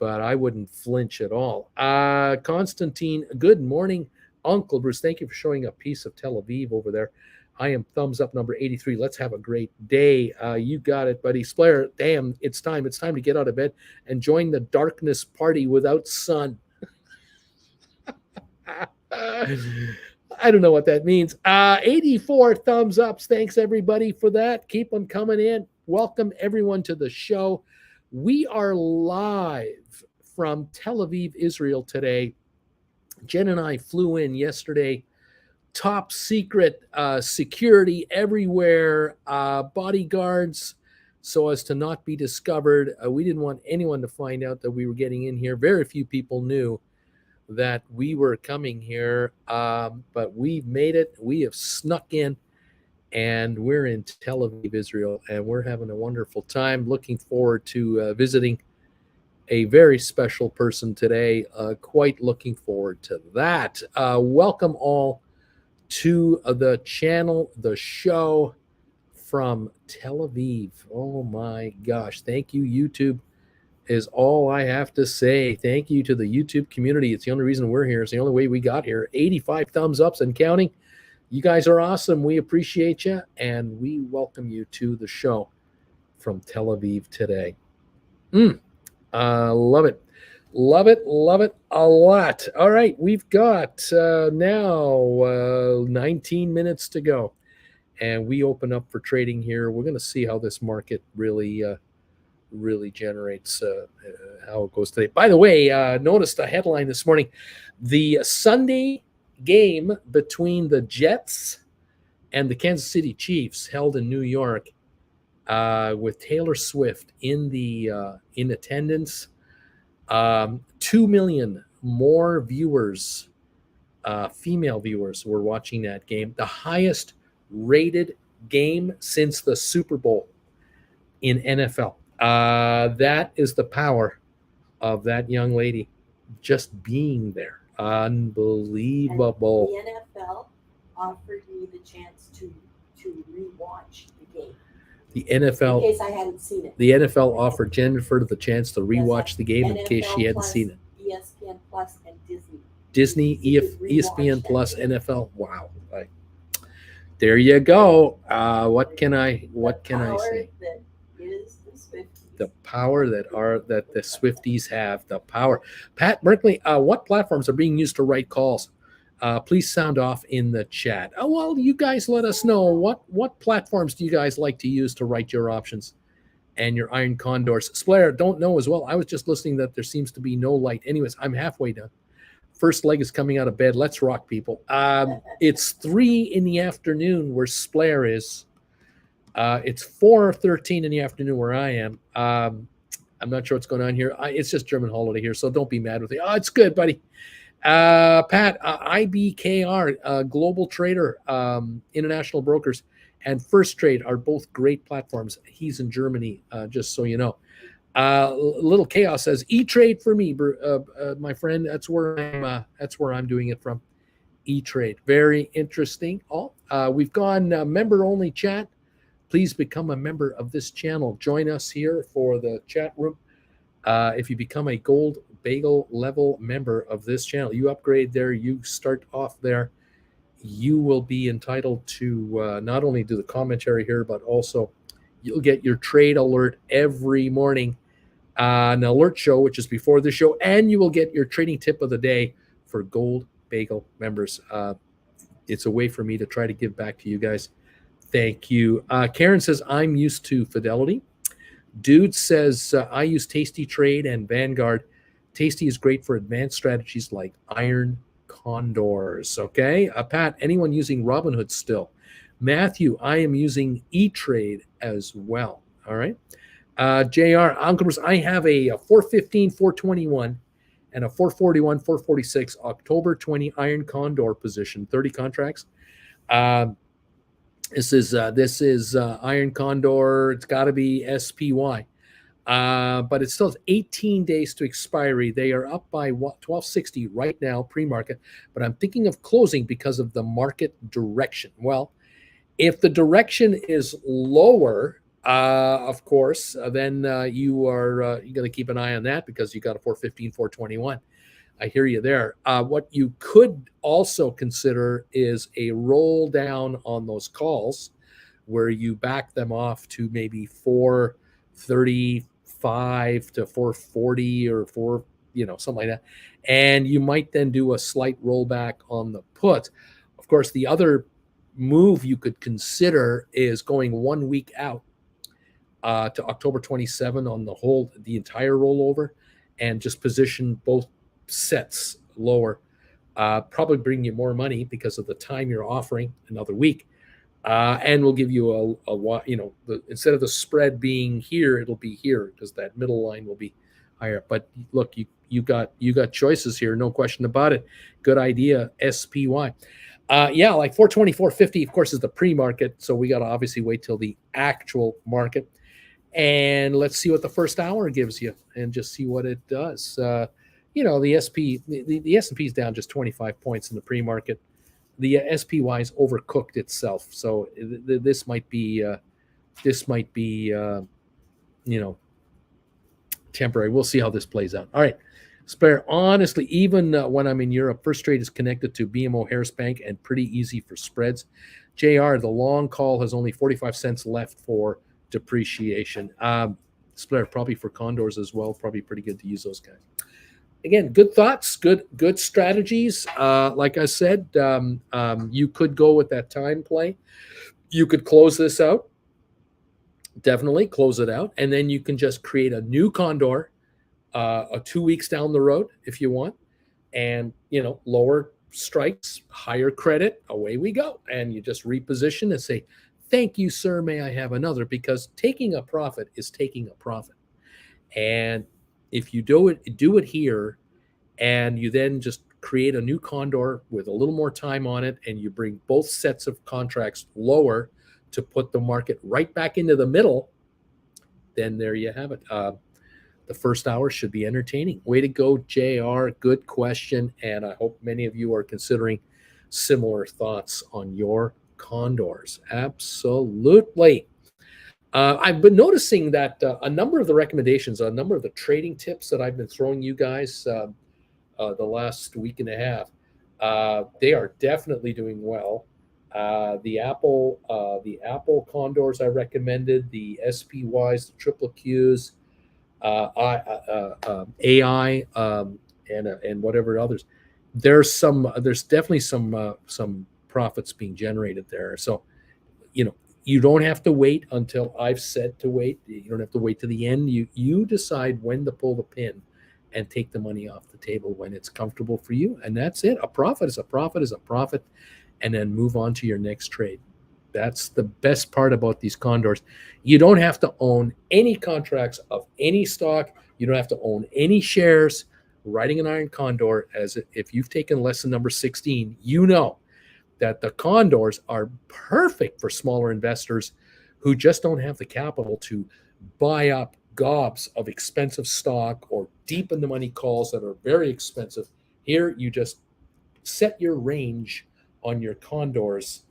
but I wouldn't flinch at all. Constantine, good morning. Uncle Bruce, thank you for showing a piece of Tel Aviv over there. I am thumbs up number 83. Let's have a great day. You got it, buddy. Splair, damn, it's time. It's time to get out of bed and join the darkness party without sun. I don't know what that means. 84 thumbs ups. Thanks, everybody, for that. Keep them coming in. Welcome, everyone, to the show. We are live from Tel Aviv, Israel today. Jen and I flew in yesterday. Top secret security everywhere, bodyguards, so as to not be discovered. We didn't want anyone to find out that we were getting in here. Very few people knew that we were coming here, but we've made it. We have snuck in, and we're in Tel Aviv, Israel, and we're having a wonderful time. Looking forward to visiting a very special person today. Quite looking forward to that. Welcome all to the channel, the show from Tel Aviv. Oh my gosh. Thank you, YouTube is all I have to say. Thank you to the YouTube community. It's the only reason we're here. It's the only way we got here. 85 thumbs ups and counting. You guys are awesome. We appreciate you, and we welcome you to the show from Tel Aviv today. Love it. Love it. Love it a lot. All right. We've got now 19 minutes to go, and we open up for trading here. We're going to see how this market really generates, how it goes today. By the way, noticed a headline this morning. The Sunday game between the Jets and the Kansas City Chiefs held in New York, with Taylor Swift in attendance. 2 million more viewers, female viewers, were watching that game. The highest rated game since the Super Bowl in NFL. That is the power of that young lady just being there. Unbelievable. And the NFL offered me the chance to rewatch the game. The NFL, in case I hadn't seen it. The NFL offered Jennifer the chance to rewatch the game in case she hadn't seen it. ESPN Plus and Disney. Disney, ESPN Plus, NFL. Wow. There you go. What can I say? That is the Swifties. The power that the Swifties have. The power. Pat Merkley, what platforms are being used to write calls? Please sound off in the chat. Oh, well, you guys let us know. What platforms do you guys like to use to write your options and your iron condors? Splair, don't know as well. I was just listening that there seems to be no light. Anyways, I'm halfway done. First leg is coming out of bed. Let's rock, people. It's 3 in the afternoon where Splair is. It's 4:13 in the afternoon where I am. I'm not sure what's going on here. It's just German holiday here, so don't be mad with me. Oh, it's good, buddy. Pat, IBKR, Global Trader, International Brokers, and First Trade are both great platforms. He's in Germany, just so you know. Little Chaos says E-Trade for me, my friend. That's where I'm doing it from. E-Trade, very interesting. We've gone member only chat. Please become a member of this channel. Join us here for the chat room. If you become a gold bagel level member of this channel, you upgrade there, you start off there, you will be entitled to not only do the commentary here, but also you'll get your trade alert every morning, an alert show, which is before the show, and you will get your trading tip of the day for gold bagel members. It's a way for me to try to give back to you guys. Thank you. Karen says, I'm used to Fidelity. Dude says, I use Tasty Trade and Vanguard. Tasty is great for advanced strategies like iron condors. Okay. Pat, anyone using Robinhood still? Matthew, I am using E-Trade as well. All right. JR, I have a 415, 421 and a 441, 446 October 20 iron condor position, 30 contracts. This is iron condor. It's got to be SPY. But it still has 18 days to expiry. They are up by 1260 right now, pre-market. But I'm thinking of closing because of the market direction. Well, if the direction is lower, of course, then you got to keep an eye on that because you got a 415, 421. I hear you there. What you could also consider is a roll down on those calls where you back them off to maybe 435 to 440 or something like that. And you might then do a slight rollback on the put. Of course, the other move you could consider is going 1 week out to October 27 on the entire rollover and just position both sets lower, probably bring you more money because of the time you're offering, another week, and we'll give you instead of the spread being here, it'll be here because that middle line will be higher. But look, you got choices here, no question about it. Good idea, SPY. Like 420, 450, of course, is the pre-market, so we got to obviously wait till the actual market, and let's see what the first hour gives you, and just see what it does. The S&P is down just 25 points in the pre-market. The SPY's overcooked itself, so this might be temporary. We'll see how this plays out. All right. Spare, honestly, even when I'm in Europe, first trade is connected to BMO Harris Bank and pretty easy for spreads. JR, the long call has only 45 cents left for depreciation. Spare, probably for condors as well. Probably pretty good to use those guys. Again, good thoughts, good strategies. Like I said, you could go with that time play. You could close this out. Definitely close it out, and then you can just create a new condor 2 weeks down the road if you want, and lower strikes, higher credit, away we go, and you just reposition and say, "Thank you, sir. May I have another?" Because taking a profit is taking a profit, and if you do it here, and you then just create a new condor with a little more time on it, and you bring both sets of contracts lower to put the market right back into the middle, then there you have it. The first hour should be entertaining. Way to go, JR. Good question. And I hope many of you are considering similar thoughts on your condors. Absolutely. I've been noticing that a number of the recommendations, a number of the trading tips that I've been throwing you guys the last week and a half, they are definitely doing well. The Apple condors I recommended, the SPYs, the triple Qs, AI, and whatever others. There's definitely some profits being generated there. So, you don't have to wait until I've said to wait. You don't have to wait to the end. You decide when to pull the pin and take the money off the table when it's comfortable for you, and that's it. A profit is a profit is a profit, and then move on to your next trade. That's the best part about these condors. You don't have to own any contracts of any stock. You don't have to own any shares. Riding an iron condor, as if you've taken lesson number 16, you know that the condors are perfect for smaller investors who just don't have the capital to buy up gobs of expensive stock or deep in the money calls that are very expensive. Here, you just set your range on your condors.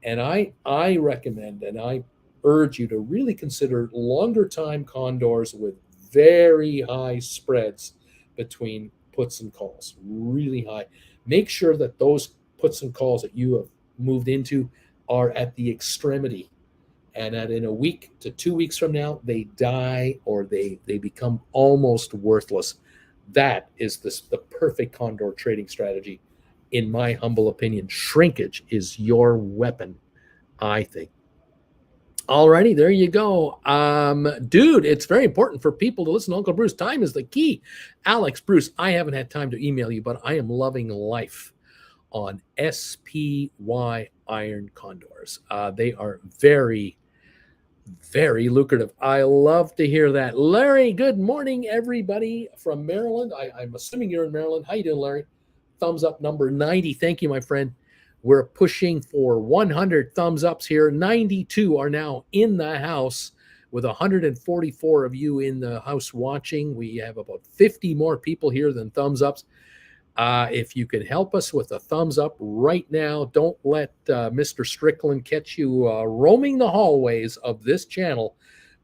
And I recommend and I urge you to really consider longer time condors with very high spreads between puts and calls, really high. Make sure that those puts and calls that you have moved into are at the extremity, and that in a week to 2 weeks from now, they die or they become almost worthless. That is the perfect condor trading strategy. In my humble opinion, shrinkage is your weapon, I think. Alrighty, there you go. Dude, it's very important for people to listen to Uncle Bruce. Time is the key. Alex, Bruce, I haven't had time to email you, but I am loving life on SPY iron condors. They are very, very lucrative. I love to hear that. Larry, good morning, everybody from Maryland. I'm assuming you're in Maryland. How you doing, Larry? Thumbs up number 90. Thank you, my friend. We're pushing for 100 thumbs ups here. 92 are now in the house with 144 of you in the house watching. We have about 50 more people here than thumbs ups. If you could help us with a thumbs up right now, don't let Mr. Strickland catch you roaming the hallways of this channel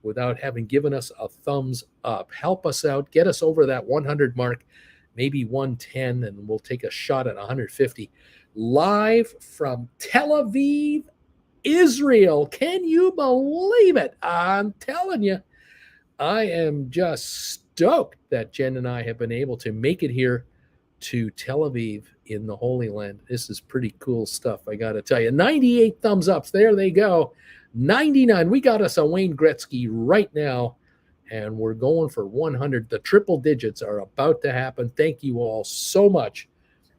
without having given us a thumbs up. Help us out. Get us over that 100 mark, maybe 110, and we'll take a shot at 150. Live from Tel Aviv, Israel. Can you believe it? I'm telling you, I am just stoked that Jen and I have been able to make it here to Tel Aviv in the Holy Land. This is pretty cool stuff, I got to tell you. 98 thumbs ups. There they go. 99. We got us a Wayne Gretzky right now, and we're going for 100. The triple digits are about to happen. Thank you all so much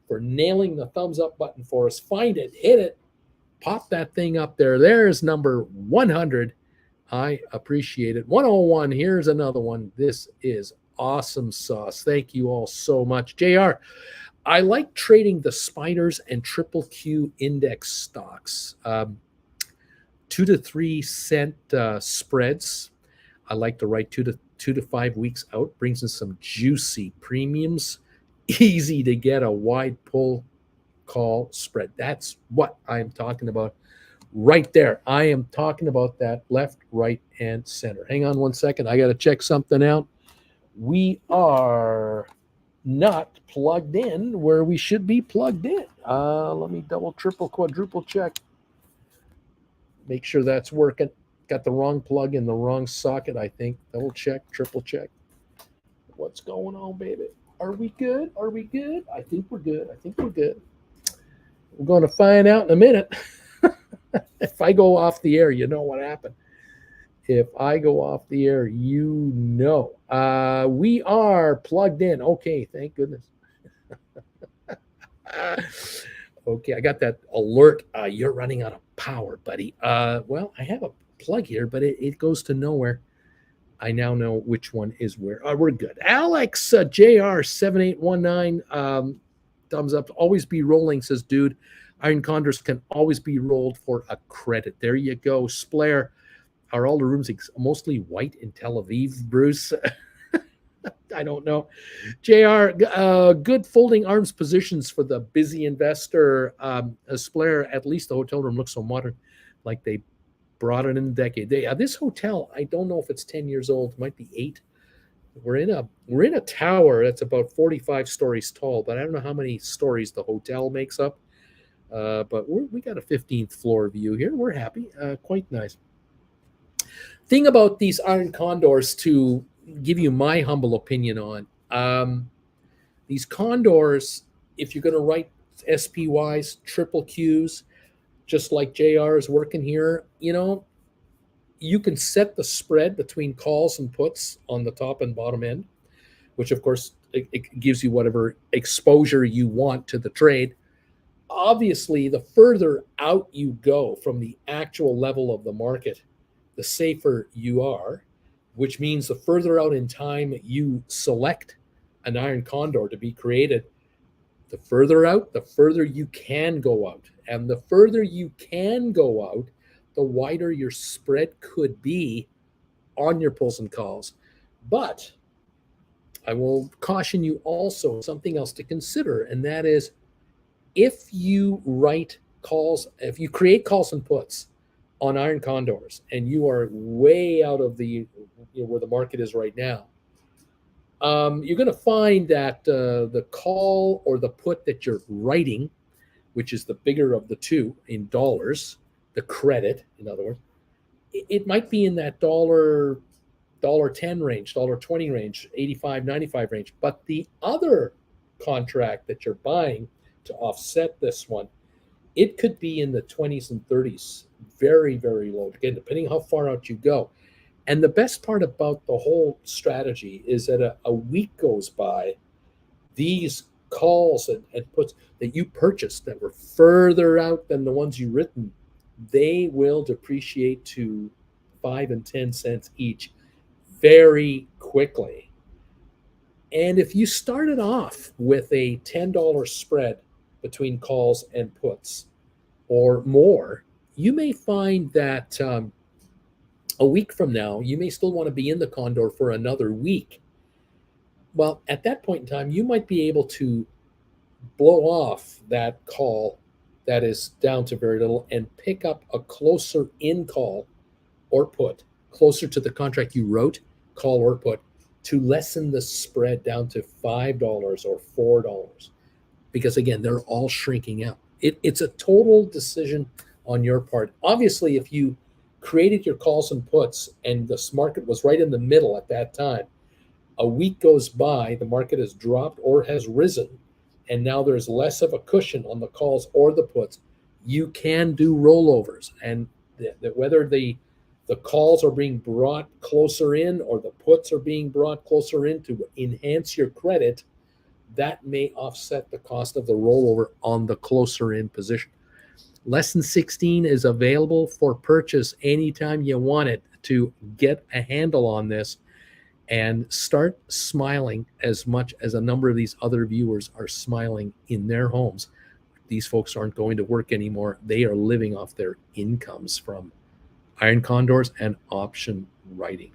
for nailing the thumbs up button for us. Find it, hit it, pop that thing up there. There's number 100. I appreciate it. 101. Here's another one. This is awesome sauce. Thank you all so much. JR, I like trading the spiders and triple Q index stocks. 2 to 3 cent spreads. I like to write 2 to 5 weeks out. Brings in some juicy premiums. Easy to get a wide pull call spread. That's what I'm talking about right there. I am talking about that left, right, and center. Hang on one second. I got to check something out. we are not plugged in where we should be plugged in. Let me double, triple, quadruple check. Make sure that's working. Got the wrong plug in the wrong socket, I think. Double check, triple check. What's going on, baby? Are we good? Are we good? I think we're good. I think we're good. We're going to find out in a minute. If I go off the air, you know what happened. If I go off the air, you know. We are plugged in. Okay, thank goodness. Okay, I got that alert. You're running out of power, buddy. Well, I have a plug here, but it goes to nowhere. I now know which one is where. We're good. Alex JR7819, thumbs up. Always be rolling, says dude. Iron condors can always be rolled for a credit. There you go. Splair. Are all the rooms mostly white in Tel Aviv, Bruce? I don't know. JR, good folding arms positions for the busy investor. Splair, at least the hotel room looks so modern, like they brought it in a decade. This hotel, I don't know if it's 10 years old. It might be 8. We're in a tower that's about 45 stories tall, but I don't know how many stories the hotel makes up. But we got a 15th floor view here. We're happy. Quite nice. Thing about these iron condors, to give you my humble opinion on, these condors, if you're going to write SPYs, triple Qs, just like JR is working here, you can set the spread between calls and puts on the top and bottom end, which of course it gives you whatever exposure you want to the trade. Obviously, the further out you go from the actual level of the market, the safer you are, which means the further out in time you select an iron condor to be created, the further out, the further you can go out. And the further you can go out, the wider your spread could be on your pulls and calls. But I will caution you also something else to consider, and that is if you write calls, if you create calls and puts on iron condors and you are way out of the where the market is right now, you're going to find that the call or the put that you're writing, which is the bigger of the two in dollars, the credit, in other words, it might be in that $10 range, $20 range, 85, 95 range. But the other contract that you're buying to offset this one, it could be in the 20s and 30s, very, very low, again, depending how far out you go. And the best part about the whole strategy is that a week goes by, these calls and puts that you purchased that were further out than the ones you written, they will depreciate to 5 and 10 cents each very quickly. And if you started off with a $10 spread between calls and puts or more, you may find that a week from now, you may still want to be in the condor for another week. Well, at that point in time, you might be able to blow off that call that is down to very little and pick up a closer in call or put, closer to the contract you wrote, call or put, to lessen the spread down to $5 or $4. Because again, they're all shrinking out. It's a total decision on your part. Obviously, if you created your calls and puts and the market was right in the middle at that time, a week goes by, the market has dropped or has risen, and now there's less of a cushion on the calls or the puts, you can do rollovers. And whether the calls are being brought closer in or the puts are being brought closer in to enhance your credit, that may offset the cost of the rollover on the closer in position. Lesson 16 is available for purchase anytime you want it to get a handle on this and start smiling as much as a number of these other viewers are smiling in their homes. These folks aren't going to work anymore. They are living off their incomes from iron condors and option writing.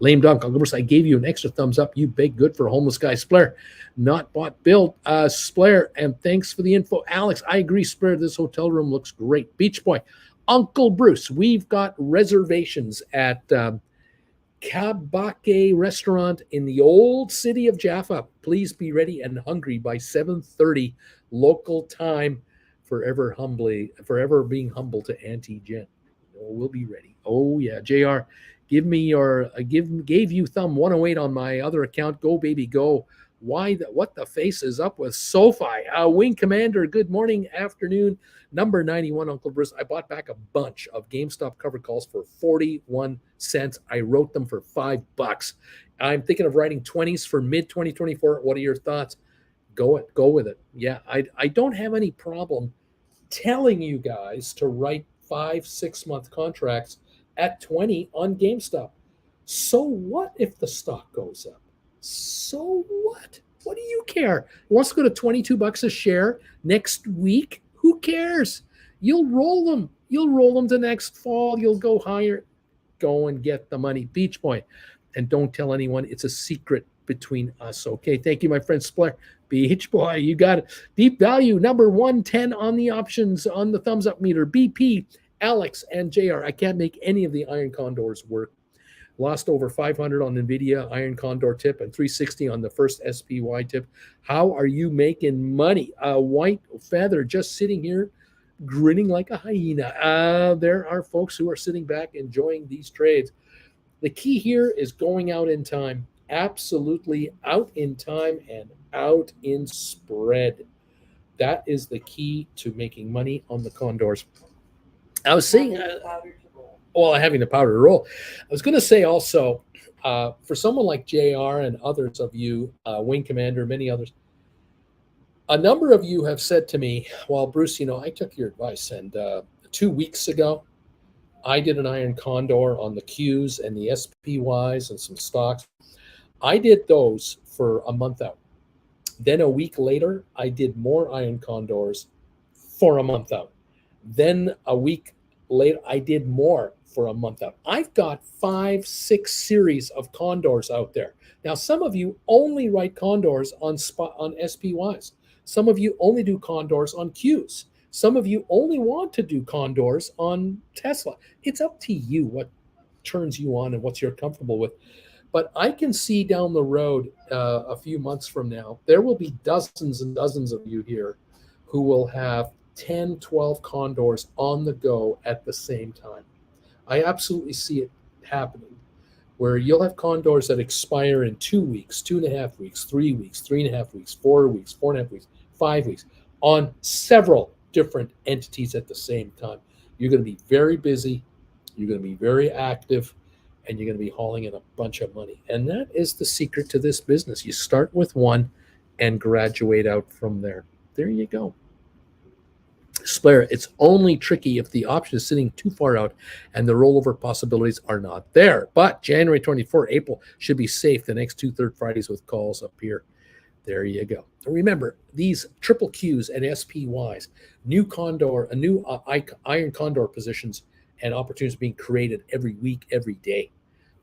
Lame Dunk, I gave you an extra thumbs up. You big good for a homeless guy. Splair, not bought, built. Splair, and thanks for the info. Alex, I agree, Splair, this hotel room looks great. Beach Boy, Uncle Bruce, we've got reservations at Kabake restaurant in the old city of Jaffa. Please be ready and hungry by 7:30 local time. Forever being humble to Auntie Jen. We'll be ready. Oh yeah, JR, give me your gave you thumb 108 on my other account. Go baby, go. What the face is up with SoFi? Wing Commander, good morning, afternoon. Number 91, Uncle Bruce. I bought back a bunch of GameStop covered calls for 41 cents. I wrote them for $5. I'm thinking of writing 20s for mid 2024. What are your thoughts? Go with it. Yeah, I don't have any problem telling you guys to write 5-6 month contracts at 20 on GameStop. So what if the stock goes up? So what? What do you care? It wants to go to $22 a share next week. Who cares? You'll roll them. You'll roll them to next fall. You'll go higher. Go and get the money. Beach Point. And don't tell anyone. It's a secret between us. Okay. Thank you, my friend Spler. Beach Boy, you got it. Deep Value, number 110 on the options on the thumbs up meter. BP, Alex, and JR. I can't make any of the Iron Condors work. Lost over 500 on NVIDIA Iron Condor tip and 360 on the first SPY tip. How are you making money? White Feather just sitting here grinning like a hyena. There are folks who are sitting back enjoying these trades. The key here is going out in time. Absolutely out in time and out in spread. That is the key to making money on the Condors. I was saying, having the powder to roll. I was going to say also, for someone like JR and others of you, Wing Commander, many others, a number of you have said to me, well, Bruce, I took your advice. And 2 weeks ago, I did an Iron Condor on the Qs and the SPYs and some stocks. I did those for a month out. Then a week later, I did more Iron Condors for a month out. Then a week later, I did more for a month out. I've got 5-6 series of Condors out there. Now, some of you only write Condors on SPYs. Some of you only do Condors on Qs. Some of you only want to do Condors on Tesla. It's up to you what turns you on and what you're comfortable with. But I can see down the road a few months from now, there will be dozens and dozens of you here who will have 10, 12 Condors on the go at the same time. I absolutely see it happening, where you'll have Condors that expire in 2 weeks, 2.5 weeks, 3 weeks, 3.5 weeks, 4 weeks, 4.5 weeks, 5 weeks, on several different entities at the same time. You're going to be very busy. You're going to be very active. And you're going to be hauling in a bunch of money. And that is the secret to this business. You start with one and graduate out from there. There you go. Spler, it's only tricky if the option is sitting too far out and the rollover possibilities are not there. But January 24, April should be safe the next 2 third Fridays with calls up here. There you go. Remember, these triple Qs and SPYs, new Iron Condor positions and opportunities being created every week, every day.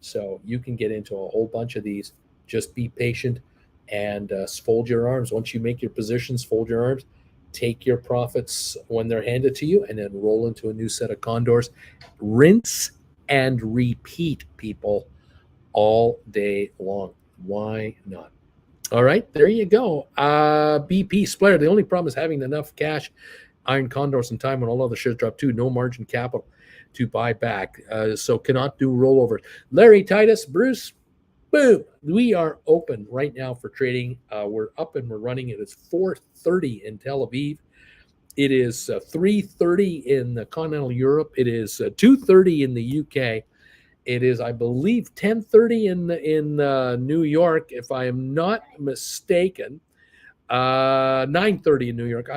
So you can get into a whole bunch of these. Just be patient and fold your arms. Once you make your positions, fold your arms, take your profits when they're handed to you, and then roll into a new set of Condors. Rinse and repeat, people, all day long. Why not? All right, there you go. BP Splayer, the only problem is having enough cash, Iron Condors in time when all other shares drop too. No margin capital to buy back. So cannot do rollover. Larry Titus, Bruce, boom. We are open right now for trading. We're up and we're running. It is 4:30 in Tel Aviv. It is 3:30 in continental Europe. It is 2:30 in the UK. It is, I believe, 10:30 in New York, if I am not mistaken. 9:30 in New York.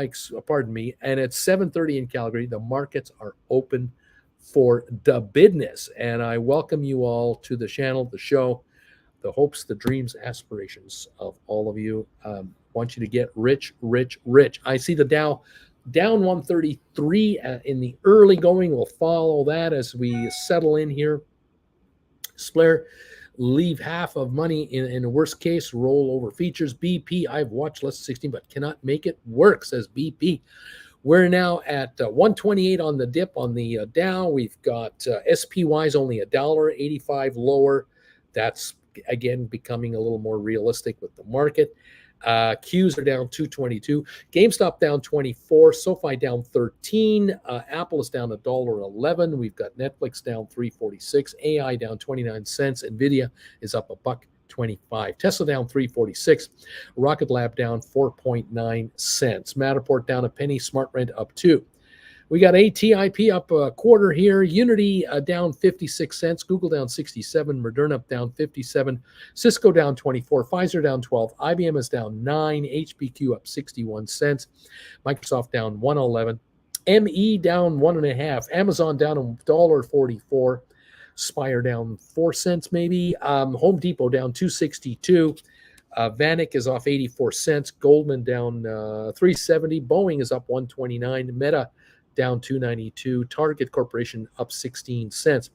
Pardon me. And it's 7:30 in Calgary. The markets are open for the business. And I welcome you all to the channel, the show, the hopes, the dreams, aspirations of all of you. Want you to get rich, rich, rich. I see the Dow down 133 in the early going. We'll follow that as we settle in here. Splair, leave half of money in the worst case, roll over features. BP, I've watched less than 16, but cannot make it work, says BP. We're now at 128 on the dip on the Dow. We've got SPY's only $1.85 lower. That's, again, becoming a little more realistic with the market. Qs are down 222. GameStop down 24. SoFi down 13. Apple is down $1.11. We've got Netflix down 346. AI down 29 cents. Nvidia is up $1.25. Tesla down 346. Rocket Lab down 4.9 cents. Matterport down a penny. SmartRent up 2. We got ATIP up a quarter here. Unity down 56 cents. Google down 67. Moderna down 57. Cisco down 24. Pfizer down 12. IBM is down 9. HPQ up 61 cents. Microsoft down 111. ME down 1.5. Amazon down $1.44. Spire down 4 cents maybe. Home Depot down 262. Vanik is off 84 cents. Goldman down 370. Boeing is up 129. Meta down 292. Target Corporation up 16 cents.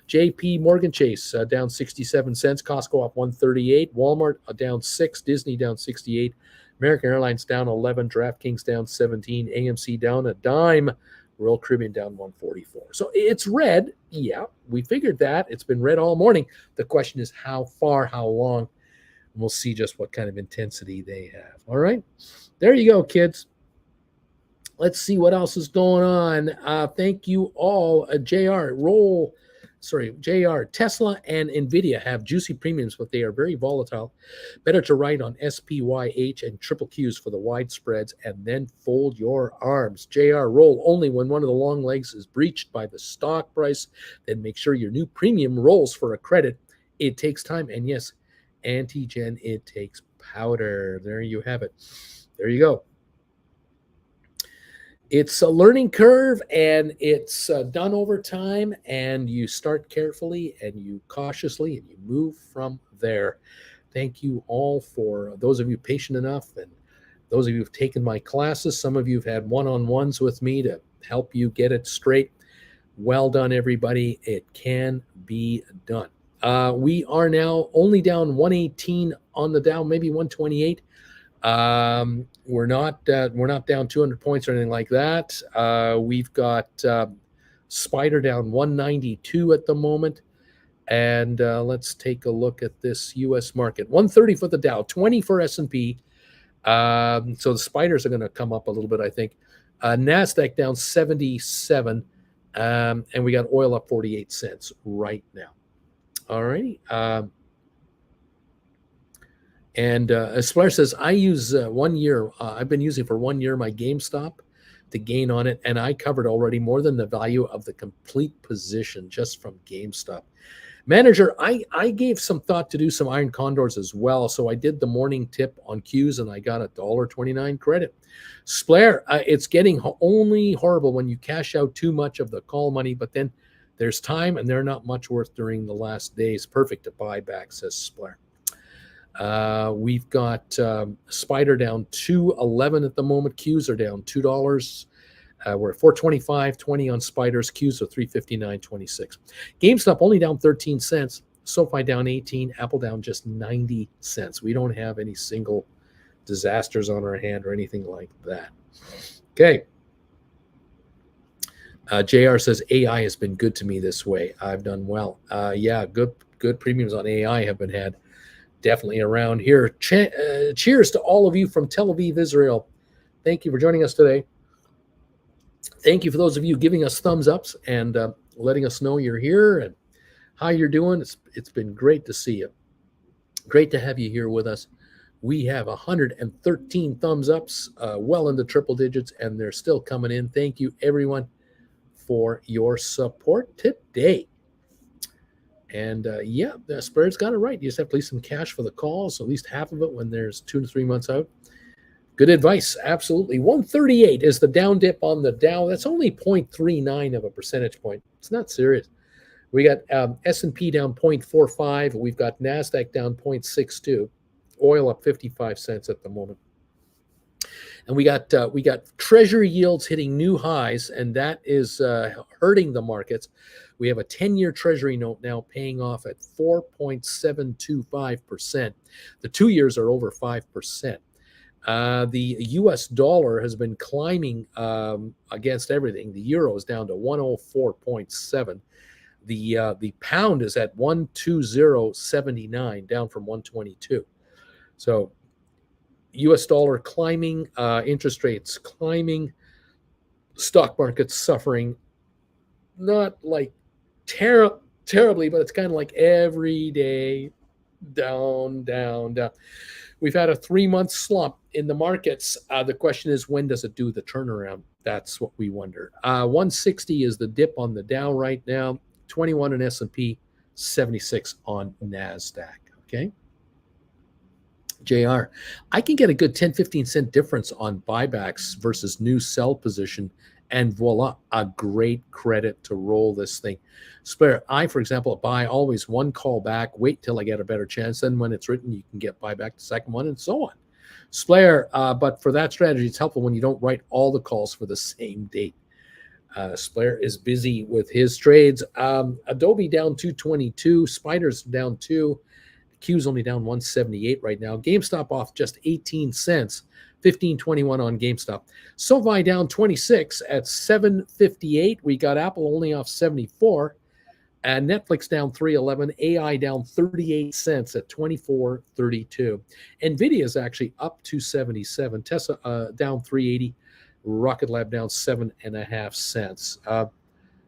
JP Morgan Chase down 67 cents. Costco up 138. Walmart down 6. Disney down 68. American Airlines down 11. DraftKings down 17. AMC down a dime. Royal Caribbean down 144. So it's red. Yeah, we figured that. It's been red all morning. The question is how far, how long? And we'll see just what kind of intensity they have. All right. There you go, kids. Let's see what else is going on. Thank you all. JR, Tesla and NVIDIA have juicy premiums, but they are very volatile. Better to ride on SPYH and triple Qs for the wide spreads and then fold your arms. JR, roll only when one of the long legs is breached by the stock price. Then make sure your new premium rolls for a credit. It takes time. And yes, anti-gen, it takes powder. There you have it. There you go. It's a learning curve, and it's done over time, and you start carefully and you cautiously and you move from there. Thank you all for those of you patient enough, and those of you who've taken my classes. Some of you have had one-on-ones with me to help you get it straight. Well done, everybody. It can be done. We are now only down 118 on the Dow, maybe 128. We're not down 200 points or anything like that. We've got Spider down 192 at the moment. And let's take a look at this U.S. market. 130 for the Dow, 20 for S&P. So the Spiders are going to come up a little bit, I think. NASDAQ down 77. And we got oil up 48 cents right now. All righty. And Aspire says, I use 1 year. I've been using for 1 year my GameStop to gain on it. And I covered already more than the value of the complete position just from GameStop. Manager, I gave some thought to do some iron condors as well. So I did the morning tip on Qs and I got $1.29 credit. Splair, it's getting only horrible when you cash out too much of the call money, but then there's time and they're not much worth during the last days. Perfect to buy back, says Splair. We've got Spider down 2.11 at the moment. Qs are down $2. We're at 425.20 on Spiders. Qs are 359.26. GameStop only down 13 cents. SoFi down 18. Apple down just 90 cents. We don't have any single disasters on our hand or anything like that. Okay. JR says AI has been good to me this way. I've done well. Yeah, good premiums on AI have been had. Definitely around here. Cheers to all of you from Tel Aviv, Israel. Thank you for joining us today. Thank you for those of you giving us thumbs ups and letting us know you're here and how you're doing. It's been great to see you. Great to have you here with us. We have 113 thumbs ups, well into triple digits, and they're still coming in. Thank you, everyone, for your support today. And yeah, the Spirit's got it right. You just have to leave some cash for the calls, at least half of it when there's 2 to 3 months out. Good advice. Absolutely. 138 is the down dip on the Dow. That's only 0.39 of a percentage point. It's not serious. We got S&P down 0.45. We've got NASDAQ down 0.62. Oil up 55 cents at the moment. And we got Treasury yields hitting new highs, and that is hurting the markets. We have a 10-year Treasury note now paying off at 4.725%. The 2 years are over 5%. The U.S. dollar has been climbing against everything. The euro is down to 104.7. The pound is at 120.79, down from 122. So U.S. dollar climbing, interest rates climbing, stock market's suffering. Not like terribly, but it's kind of like every day down, down, down. We've had a 3-month slump in the markets. The question is, when does it do the turnaround? That's what we wonder. 160 is the dip on the Dow right now, 21 in S&P, 76 on NASDAQ. Okay. JR, I can get a good 10-15 cent difference on buybacks versus new sell position, and voila, a great credit to roll this thing. Spare, I, for example, buy always one call back, wait till I get a better chance. Then when it's written, you can get buyback the second one and so on. Splair, but for that strategy, it's helpful when you don't write all the calls for the same date. Splair is busy with his trades. Adobe down 222, Spiders down 2. Q's only down 178 right now. GameStop off just 18 cents, 15.21 on GameStop. SoFi down 26 at 7.58. We got Apple only off 74, and Netflix down 3.11. AI down 38 cents at 24.32. Nvidia is actually up 277. Tesla down 3.80. Rocket Lab down 7.5 cents.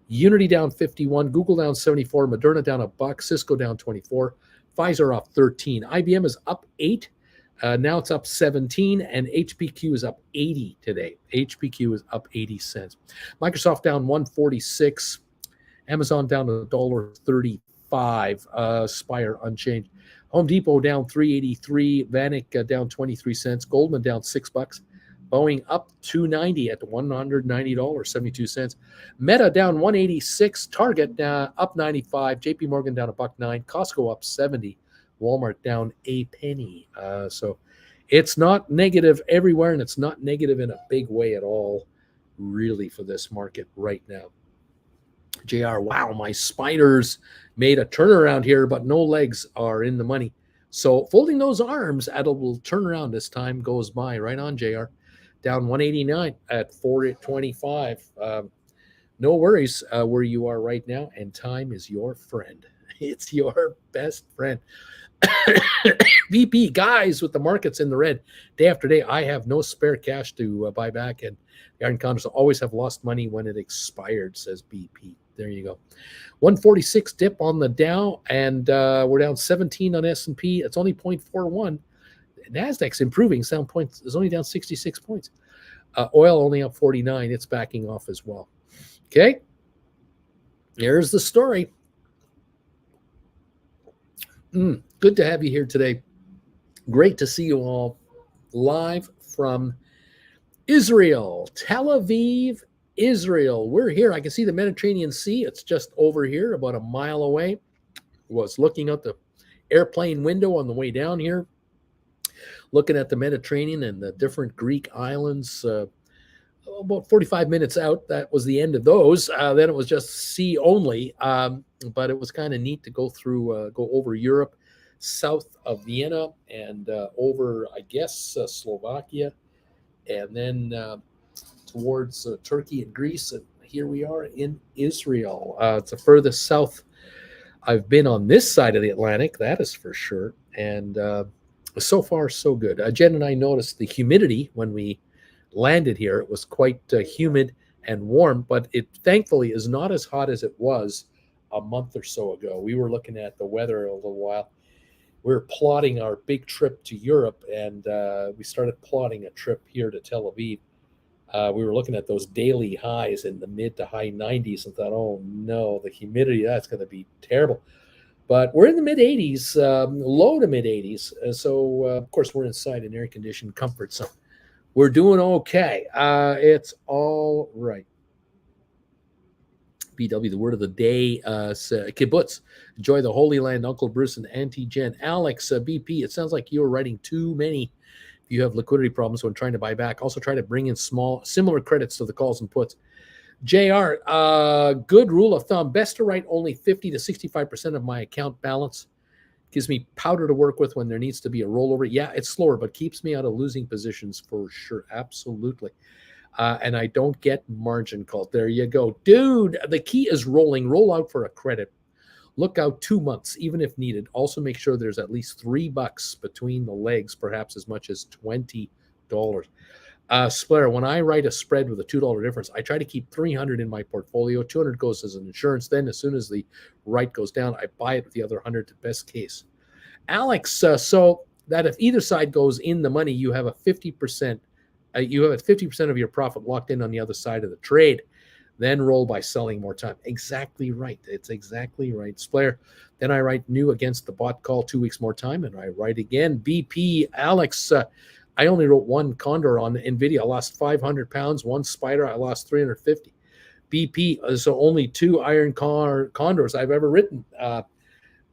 Unity down 51. Google down 74. Moderna down $1. Cisco down 24. Pfizer off 13. IBM is up 8. Now it's up 17. And HPQ is up 80 today. HPQ is up 80 cents. Microsoft down 146. Amazon down $1.35. Spire unchanged. Home Depot down 383. Vanik down 23 cents. Goldman down $6. Boeing up $290 at $190.72. Meta down 186. Target up 95. JP Morgan down $1.09. Costco up 70. Walmart down a penny. So it's not negative everywhere, and it's not negative in a big way at all, really, for this market right now. JR, wow, my Spiders made a turnaround here, but no legs are in the money. So folding those arms, will turn around as time goes by. Right on, JR. Down 189 at 4.25. No worries where you are right now, and time is your friend. It's your best friend. VP, guys, with the markets in the red day after day, I have no spare cash to buy back, and the iron condors always have lost money when it expired, says BP. There you go. 146 dip on the Dow, and we're down 17 on S&P. It's only 0.41. NASDAQ's improving. It's only down 66 points. Oil only up 49. It's backing off as well. Okay. Here's the story. Good to have you here today. Great to see you all live from Israel, Tel Aviv, Israel. We're here. I can see the Mediterranean Sea. It's just over here, about a mile away. Was looking out the airplane window on the way down here, looking at the Mediterranean and the different Greek islands. About 45 minutes out, that was the end of those. Then it was just sea only, but it was kind of neat to go over Europe, south of Vienna, and over, I guess, Slovakia, and then towards Turkey and Greece. And here we are in Israel. It's the furthest south I've been on this side of the Atlantic, that is for sure. And so far, so good. Jen and I noticed the humidity when we landed here. It was quite humid and warm, but it thankfully is not as hot as it was a month or so ago. We were looking at the weather a little while. We were plotting our big trip to Europe, and we started plotting a trip here to Tel Aviv. We were looking at those daily highs in the mid to high 90s and thought, oh no, the humidity, that's going to be terrible. But we're in the mid 80s, low to mid 80s. So, of course, we're inside in air-conditioned comfort. So we're doing okay. It's all right. BW, the word of the day, kibbutz. Enjoy the Holy Land, Uncle Bruce and Auntie Jen. Alex, BP, it sounds like you're writing too many. If you have liquidity problems when trying to buy back, also try to bring in similar credits to the calls and puts. JR, good rule of thumb, best to write only 50 to 65% of my account balance. Gives me powder to work with when there needs to be a rollover. Yeah, it's slower, but keeps me out of losing positions for sure. Absolutely. and I don't get margin call. There you go. Dude, the key is rolling. Roll out for a credit. Look out 2 months, even if needed. Also make sure there's at least $3 between the legs, perhaps as much as $20. Splair, when I write a spread with a $2 difference, I try to keep 300 in my portfolio. 200 goes as an insurance. Then as soon as the right goes down, I buy it with the other 100 to best case. Alex, so that if either side goes in the money, you have a 50%, you have a 50% of your profit locked in on the other side of the trade. Then roll by selling more time. Exactly right. It's exactly right. Splair. Then I write new against the bot call 2 weeks more time, and I write again. BP, Alex, I only wrote one condor on NVIDIA. I lost 500 pounds. One spider, I lost 350. BP, so only 2 iron condors I've ever written.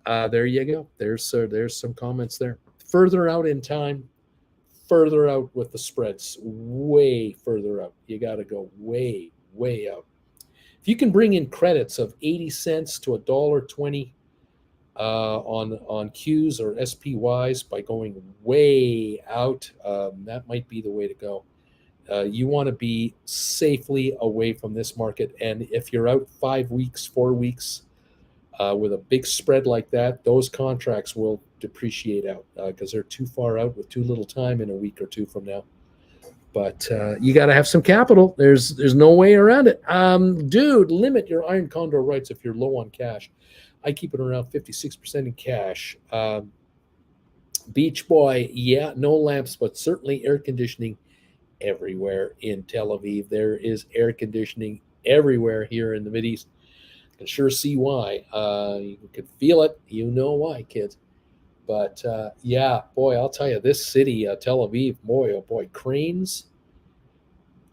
There you go. There's some comments there. Further out in time, further out with the spreads, way further out. You got to go way, way out. If you can bring in credits of 80 cents to $1.20 on Qs or SPYs by going way out, that might be the way to go. You want to be safely away from this market. And if you're out 5 weeks, 4 weeks with a big spread like that, those contracts will depreciate out because they're too far out with too little time in a week or two from now. But you got to have some capital. There's no way around it. Dude, limit your iron condor rights if you're low on cash. I keep it around 56% in cash. Beach Boy, yeah, no lamps, but certainly air conditioning everywhere in Tel Aviv. There is air conditioning everywhere here in the Mideast. I can sure see why. You can feel it. You know why, kids. But yeah, boy, I'll tell you, this city, Tel Aviv, boy, oh boy, cranes,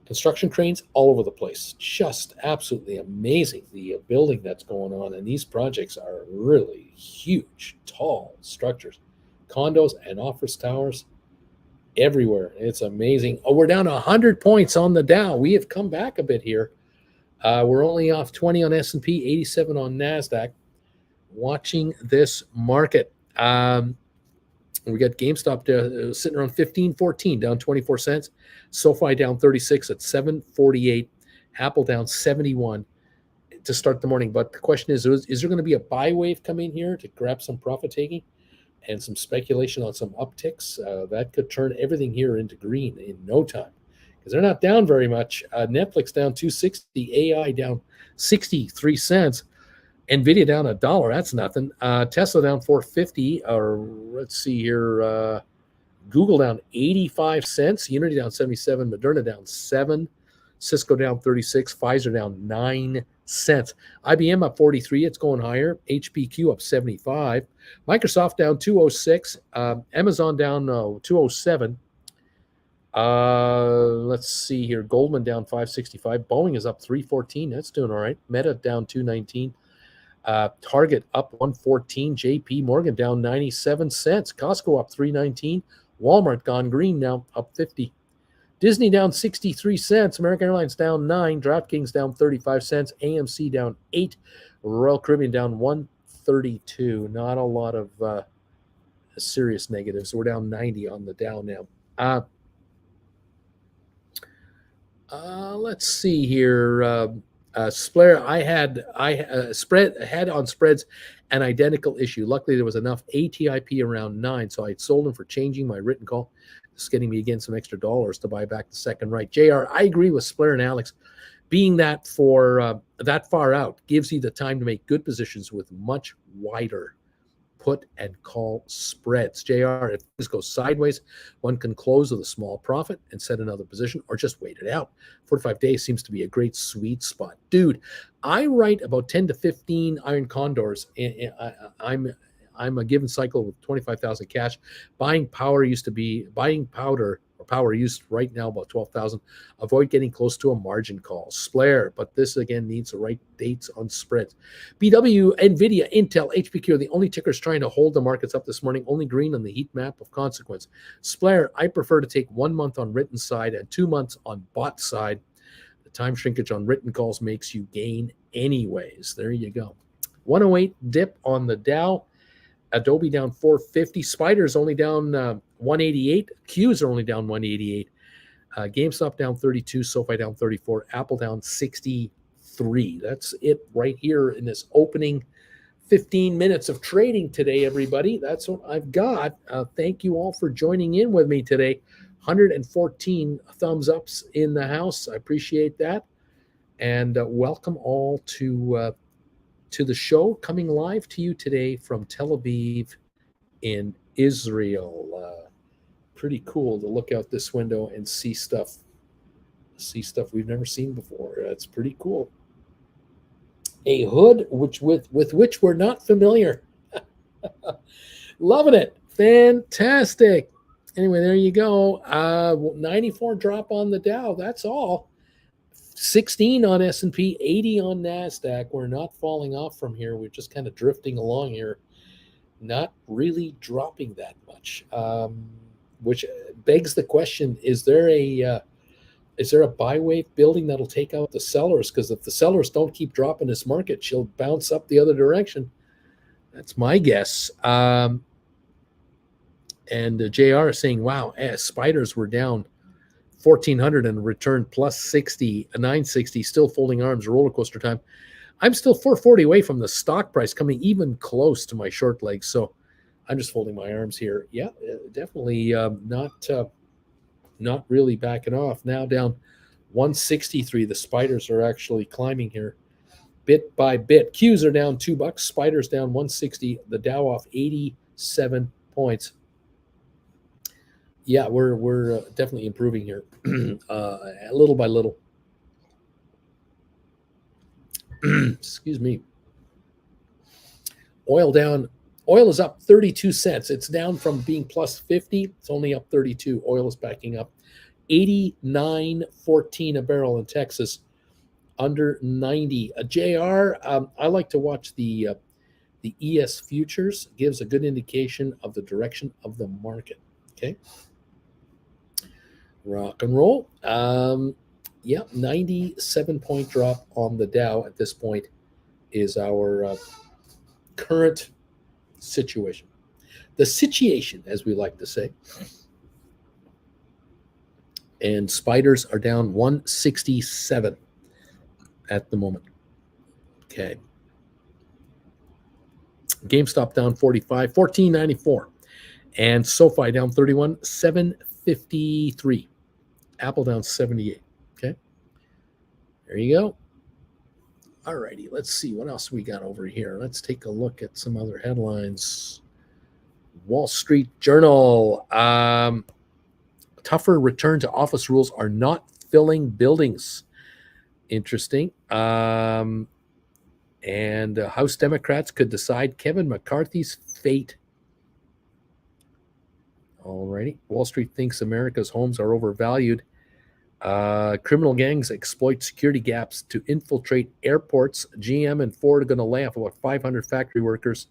construction cranes all over the place. Just absolutely amazing, the building that's going on. And these projects are really huge, tall structures, condos and office towers everywhere. It's amazing. Oh, we're down 100 points on the Dow. We have come back a bit here. We're only off 20 on S&P, 87 on NASDAQ. Watching this market. We got GameStop sitting around 15.14, down 24 cents. SoFi down 36 at 7.48. Apple down 71 to start the morning. But the question is there going to be a buy wave coming here to grab some profit taking and some speculation on some upticks? That could turn everything here into green in no time because they're not down very much. Netflix down 260, AI down 63 cents. NVIDIA down $1. That's nothing. Tesla down 450. Or let's see here. Google down 85 cents. Unity down 77. Moderna down 7. Cisco down 36. Pfizer down 9 cents. IBM up 43. It's going higher. HPQ up 75. Microsoft down 206. Amazon down 207. Let's see here. Goldman down 565. Boeing is up 314. That's doing all right. Meta down 219. Target up 114. JP Morgan down 97 cents. Costco up 319. Walmart gone green now, up 50. Disney down 63 cents. American Airlines down 9. DraftKings down 35 cents. AMC down 8. Royal Caribbean down 132. Not a lot of serious negatives. We're down 90 on the Dow now. Let's see here. Splair, I had on spreads an identical issue. Luckily, there was enough ATIP around 9, so I sold them for changing my written call. It's getting me again some extra dollars to buy back the second right. JR, I agree with Splair and Alex. Being that for that far out gives you the time to make good positions with much wider put and call spreads. JR, if this goes sideways, one can close with a small profit and set another position or just wait it out. 45 days seems to be a great sweet spot. Dude, I write about 10 to 15 iron condors. I'm a given cycle with 25,000 cash. Buying powder used right now about 12,000. Avoid getting close to a margin call. Splair, but this again needs the right dates on spreads. BW, NVIDIA, Intel, HPQ are the only tickers trying to hold the markets up this morning. Only green on the heat map of consequence. Splair, I prefer to take 1 month on written side and 2 months on bot side. The time shrinkage on written calls makes you gain anyways. There you go. 108 dip on the Dow. Adobe down 450. Spider's only down 188. Qs are only down 188. GameStop down 32, SoFi down 34, Apple down 63. That's it right here in this opening 15 minutes of trading today, everybody. That's what I've got. Thank you all for joining in with me today. 114 thumbs ups in the house. I appreciate that. And welcome all to the show, coming live to you today from Tel Aviv in Israel. Pretty cool to look out this window and see stuff we've never seen before. That's pretty cool. A hood with which we're not familiar. Loving it. Fantastic. Anyway, there you go. 94 drop on the Dow. That's all. 16 on S&P, 80 on NASDAQ. We're not falling off from here. We're just kind of drifting along here, not really dropping that much, which begs the question, is there a buy wave building that'll take out the sellers? Because if the sellers don't keep dropping this market, she'll bounce up the other direction. That's my guess. And JR is saying, wow, spiders were down 1,400 and returned plus 60, 960, still folding arms, roller coaster time. I'm still 440 away from the stock price, coming even close to my short legs. So I'm just folding my arms here. Yeah, definitely not really backing off. Now down 163. The spiders are actually climbing here bit by bit. Qs are down $2. Spiders down 160. The Dow off 87 points. Yeah, we're definitely improving here, little by little. Excuse me. Oil down. Oil is up 32 cents. It's down from being plus 50. It's only up 32. Oil is backing up. 89.14 a barrel in Texas. Under 90. JR, I like to watch the ES futures. Gives a good indication of the direction of the market. Okay. Rock and roll. 97-point drop on the Dow at this point is our current situation. The situation, as we like to say. And spiders are down 167 at the moment. Okay. GameStop down 45, 14.94. And SoFi down 31, 753. Apple down 78. Okay. There you go. All righty. Let's see what else we got over here. Let's take a look at some other headlines. Wall Street Journal. Tougher return to office rules are not filling buildings. Interesting. And House Democrats could decide Kevin McCarthy's fate. Alrighty. Wall Street thinks America's homes are overvalued. Criminal gangs exploit security gaps to infiltrate airports. GM and Ford are going to lay off about 500 factory workers.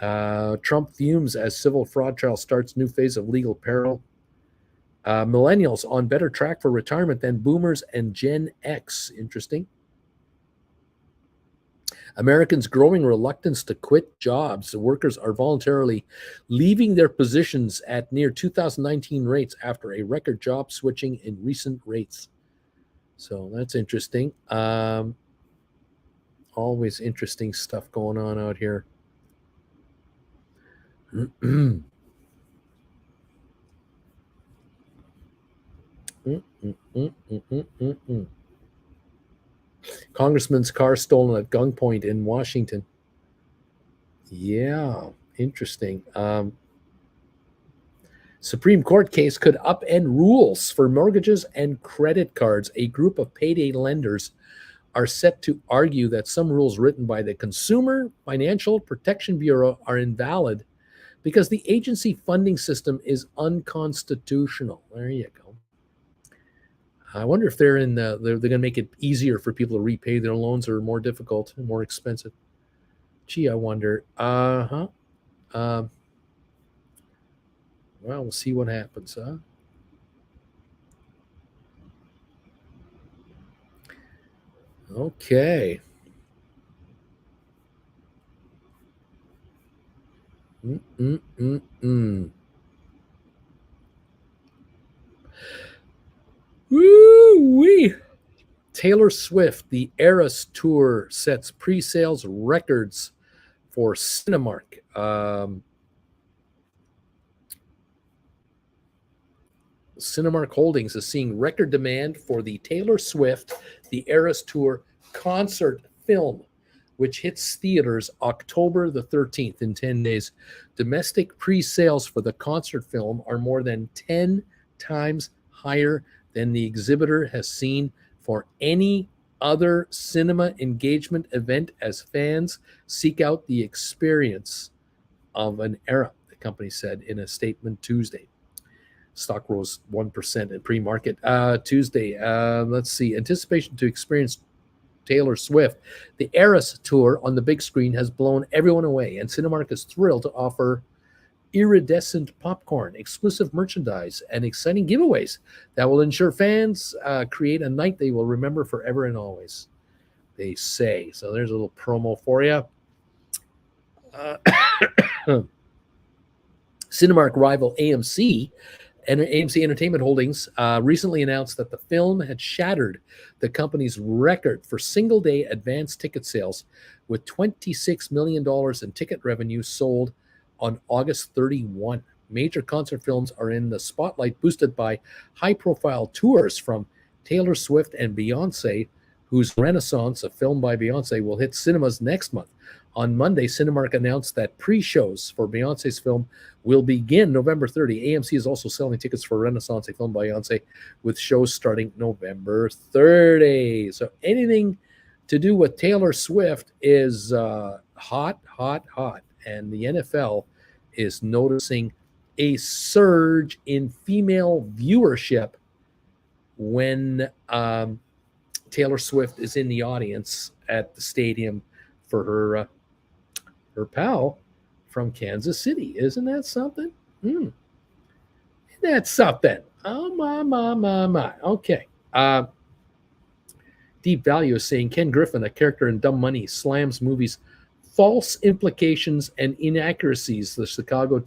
Trump fumes as civil fraud trial starts new phase of legal peril. Millennials on better track for retirement than boomers and Gen X. Interesting. Americans' growing reluctance to quit jobs. The workers are voluntarily leaving their positions at near 2019 rates after a record job switching in recent rates. So that's interesting. Always interesting stuff going on out here. Congressman's car stolen at gunpoint in Washington. Yeah, interesting. Supreme Court case could upend rules for mortgages and credit cards. A group of payday lenders are set to argue that some rules written by the Consumer Financial Protection Bureau are invalid because the agency funding system is unconstitutional. There you go. I wonder if they're going to make it easier for people to repay their loans, or more difficult and more expensive. Gee, I wonder. Well, we'll see what happens, huh? Okay. Woo-wee. Taylor Swift, the Eras Tour sets pre-sales records for Cinemark. Cinemark Holdings is seeing record demand for the Taylor Swift, the Eras Tour concert film, which hits theaters October the 13th in 10 days. Domestic pre-sales for the concert film are more than 10 times higher than the exhibitor has seen for any other cinema engagement event as fans seek out the experience of an era, the company said in a statement Tuesday. Stock rose 1% in pre-market. Tuesday, let's see. Anticipation to experience Taylor Swift. The Eras Tour on the big screen has blown everyone away, and Cinemark is thrilled to offer iridescent popcorn, exclusive merchandise, and exciting giveaways that will ensure fans create a night they will remember forever and always, they say. So there's a little promo for you. Cinemark rival AMC Entertainment Holdings recently announced that the film had shattered the company's record for single-day advance ticket sales with $26 million in ticket revenue sold on August 31. Major concert films are in the spotlight, boosted by high-profile tours from Taylor Swift and Beyonce, whose Renaissance, a film by Beyonce, will hit cinemas next month. On Monday, Cinemark announced that pre-shows for Beyonce's film will begin November 30. AMC is also selling tickets for Renaissance, a film by Beyonce, with shows starting November 30. So anything to do with Taylor Swift is hot. And the NFL is noticing a surge in female viewership when Taylor Swift is in the audience at the stadium for her pal from Kansas City. Isn't that something? Isn't that something? Oh, my. Okay. Deep Value is saying Ken Griffin, a character in Dumb Money, slams movies' false implications and inaccuracies, the Chicago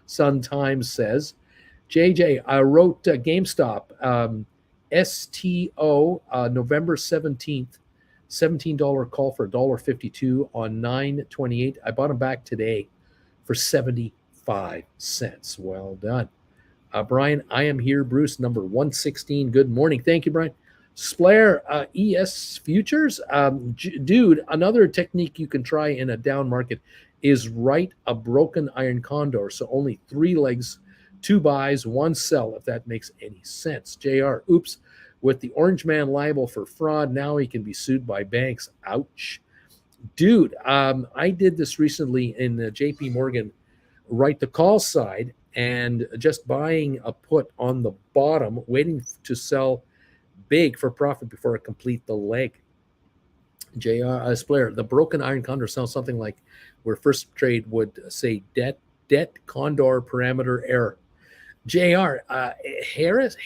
Sun-Times says. JJ, I wrote GameStop, STO, November 17th, $17 call for $1.52 on 9/28. I bought them back today for 75 cents. Well done. Brian, I am here. Bruce, number 116. Good morning. Thank you, Brian. Splair, ES Futures. Dude, another technique you can try in a down market is write a broken iron condor. So only 3 legs, 2 buys, 1 sell, if that makes any sense. JR, oops. With the Orange Man liable for fraud, now he can be sued by banks. Ouch. Dude, I did this recently in the JP Morgan write the call side and just buying a put on the bottom, waiting to sell big for profit before I complete the leg. JR Splair, the broken iron condor sounds something like where first trade would say debt condor parameter error. JR Harris,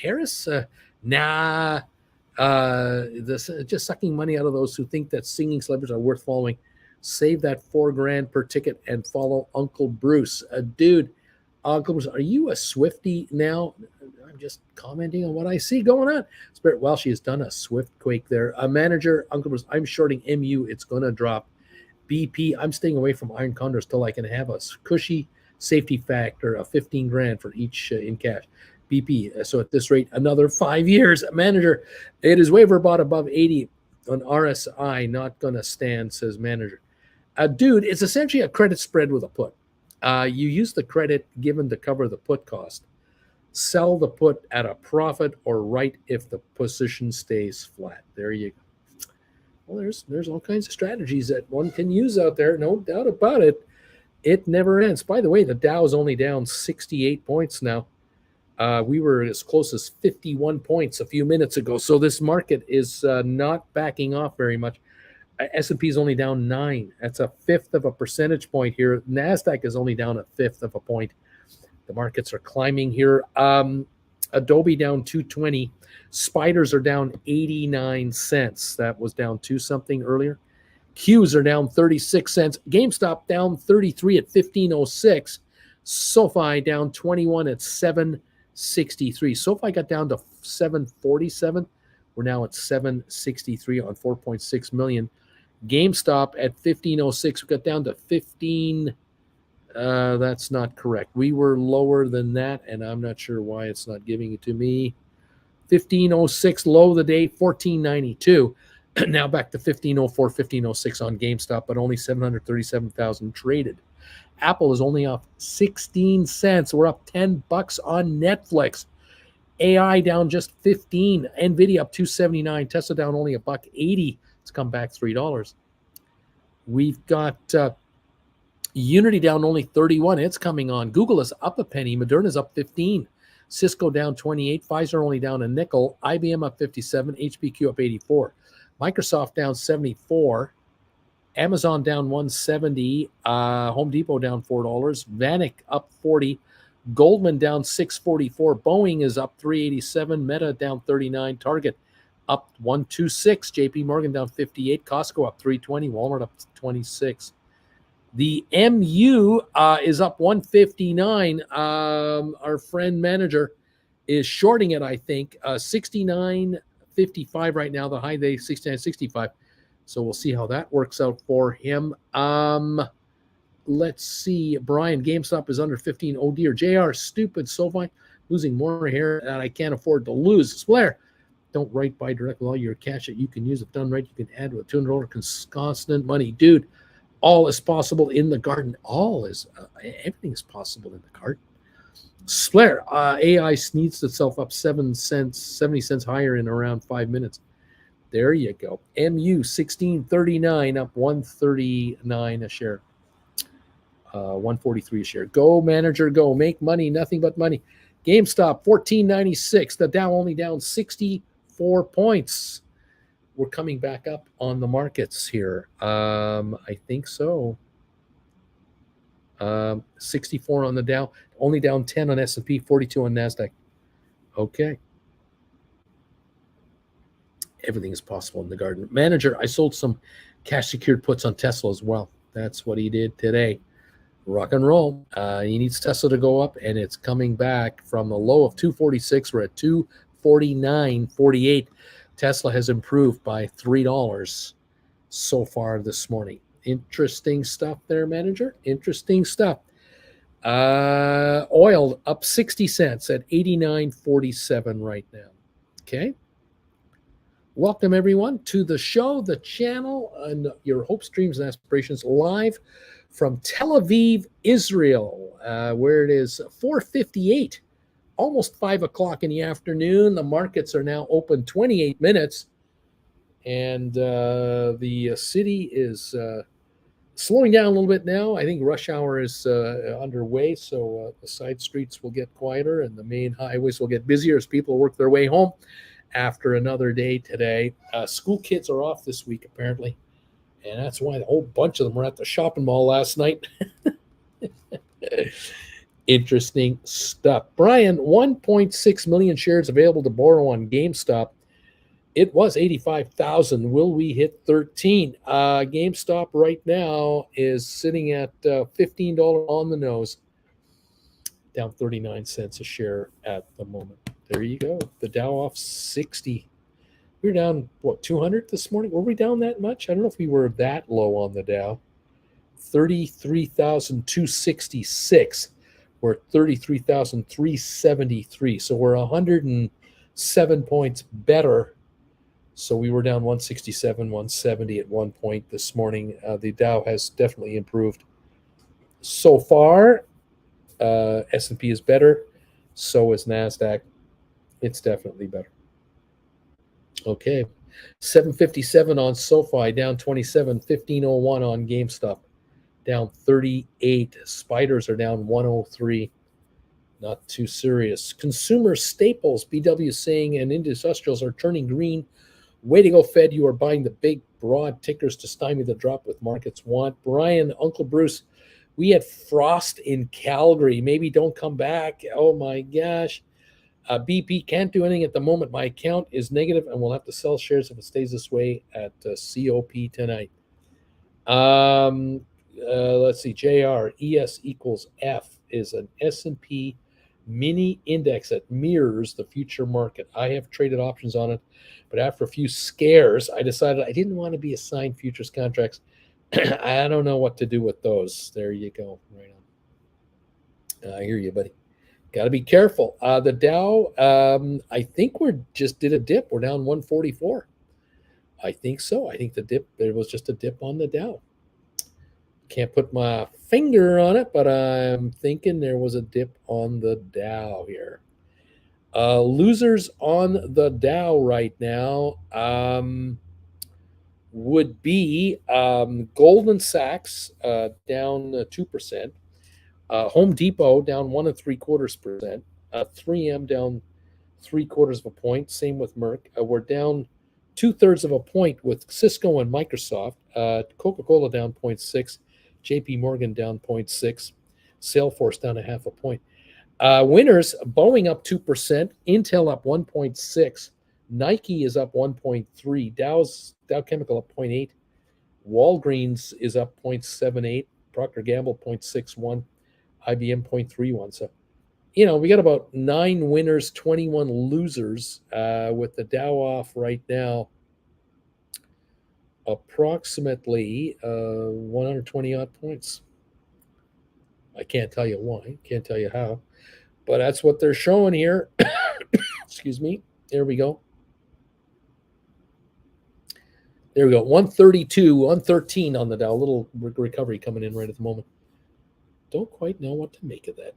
nah. This just sucking money out of those who think that singing celebrities are worth following. Save that $4,000 per ticket and follow Uncle Bruce. Dude, Uncle Bruce, are you a Swiftie now? I'm just commenting on what I see going on. Spirit, well, she has done a swift quake there. A manager, Uncle Bruce, I'm shorting MU. It's going to drop. BP, I'm staying away from iron condors till I can have a cushy safety factor of $15,000 for each in cash. BP, so at this rate, another 5 years. Manager, it is waiver bought above 80 on RSI, not going to stand, says manager. Dude, it's essentially a credit spread with a put. You use the credit given to cover the put cost. Sell the put at a profit or write if the position stays flat. There you go. Well, there's all kinds of strategies that one can use out there, no doubt about it. It never ends. By the way, the Dow is only down 68 points now. We were as close as 51 points a few minutes ago. So this market is not backing off very much. S&P is only down 9. That's a fifth of a percentage point here. NASDAQ is only down a fifth of a point. The markets are climbing here. Adobe down 220. Spiders are down 89 cents. That was down 2 something earlier. Qs are down 36 cents. GameStop down 33 at 1506. SoFi down 21 at 763. SoFi got down to 747. We're now at 763 on 4.6 million. GameStop at 1506. We got down to 15. That's not correct. We were lower than that, and I'm not sure why it's not giving it to me. 1506 low of the day, 1492. Now back to 1504, 1506 on GameStop, but only 737,000 traded. Apple is only off 16 cents. We're up $10 on Netflix. AI down just 15. Nvidia up 279. Tesla down only $1.80. It's come back $3. We've got Unity down only 31. It's coming on. Google is up a penny. Moderna's up 15. Cisco down 28. Pfizer only down a nickel. IBM up 57. HPQ up 84. Microsoft down 74. Amazon down 170. Home Depot down $4. Vanik up 40. Goldman down 644. Boeing is up 387. Meta down 39. Target up 126. JP Morgan down 58. Costco up 320. Walmart up 26. The MU is up 159. Our friend manager is shorting it, I think. 69.55 right now. The high day 69.65. So we'll see how that works out for him. Let's see. Brian, GameStop is under 15. Oh dear. JR, stupid SoFi, losing more hair than I can't afford to lose. Blair, don't write by direct with all your cash that you can use. If done right, you can add with $200 constant money. Dude, all is possible in the garden. Everything is possible in the garden. Blair, AI sneezed itself up 70 cents higher in around 5 minutes. There you go. MU 1639 up 139 a share. 143 a share. Go, manager, go. Make money, nothing but money. GameStop 1496. The Dow only down 64 points. We're coming back up on the markets here. I think so. 64 on the Dow, only down 10 on S&P, 42 on NASDAQ. Okay. Everything is possible in the garden. Manager, I sold some cash secured puts on Tesla as well. That's what he did today. Rock and roll. He needs Tesla to go up, and it's coming back from a low of 246. We're at 249.48. Tesla has improved by $3 so far this morning. Interesting stuff there, manager. Interesting stuff. Oil up 60 cents at 89.47 right now. Okay. Welcome, everyone, to the show, the channel, and your hopes, dreams, and aspirations live from Tel Aviv, Israel, where it is 4:58, almost 5 o'clock in the afternoon. The markets are now open 28 minutes, and the city is slowing down a little bit now. I think rush hour is underway, so the side streets will get quieter and the main highways will get busier as people work their way home after another day today. School kids are off this week, apparently, and that's why a whole bunch of them were at the shopping mall last night. Interesting stuff. Brian, 1.6 million shares available to borrow on GameStop. It was 85,000. Will we hit 13? GameStop right now is sitting at $15 on the nose, down 39 cents a share at the moment. There you go. The Dow off 60. We were down, 200 this morning? Were we down that much? I don't know if we were that low on the Dow. 33,266. We're at 33,373. So we're 107 points better. So we were down 167, 170 at one point this morning. The Dow has definitely improved so far. S&P is better. So is NASDAQ. It's definitely better. Okay. 757 on SoFi, down 27. 1501 on GameStop, down 38. Spiders are down 103. Not too serious. Consumer staples, BW saying, and industrials are turning green. Way to go, Fed. You are buying the big, broad tickers to stymie the drop with markets want. Brian, Uncle Bruce, we had frost in Calgary. Maybe don't come back. Oh, my gosh. BP can't do anything at the moment. My account is negative, and we'll have to sell shares if it stays this way at COP tonight. Let's see. JR, ES equals F is an S&P mini index that mirrors the future market. I have traded options on it, but after a few scares, I decided I didn't want to be assigned futures contracts. I don't know what to do with those. There you go. Right on. I hear you, buddy. Got to be careful. The Dow, I think we're just did a dip. We're down 144. I think so. I think there was just a dip on the Dow. Can't put my finger on it, but I'm thinking there was a dip on the Dow here. Losers on the Dow right now would be Goldman Sachs down 2%, Home Depot down 1.75%, 3M down 3/4 of a point. Same with Merck. We're down 2/3 of a point with Cisco and Microsoft. Coca-Cola down 0.6, JP Morgan down 0.6, Salesforce down 0.5 point. Winners, Boeing up 2%, Intel up 1.6, Nike is up 1.3, Dow Chemical up 0.8, Walgreens is up 0.78, Procter Gamble 0.61, IBM 0.31. So, we got about 9 winners, 21 losers, with the Dow off right now approximately 120 odd points. I can't tell you why, can't tell you how, but that's what they're showing here. Excuse me. There we go. There we go. 132, 113 on the Dow. A little recovery coming in right at the moment. Don't quite know what to make of that.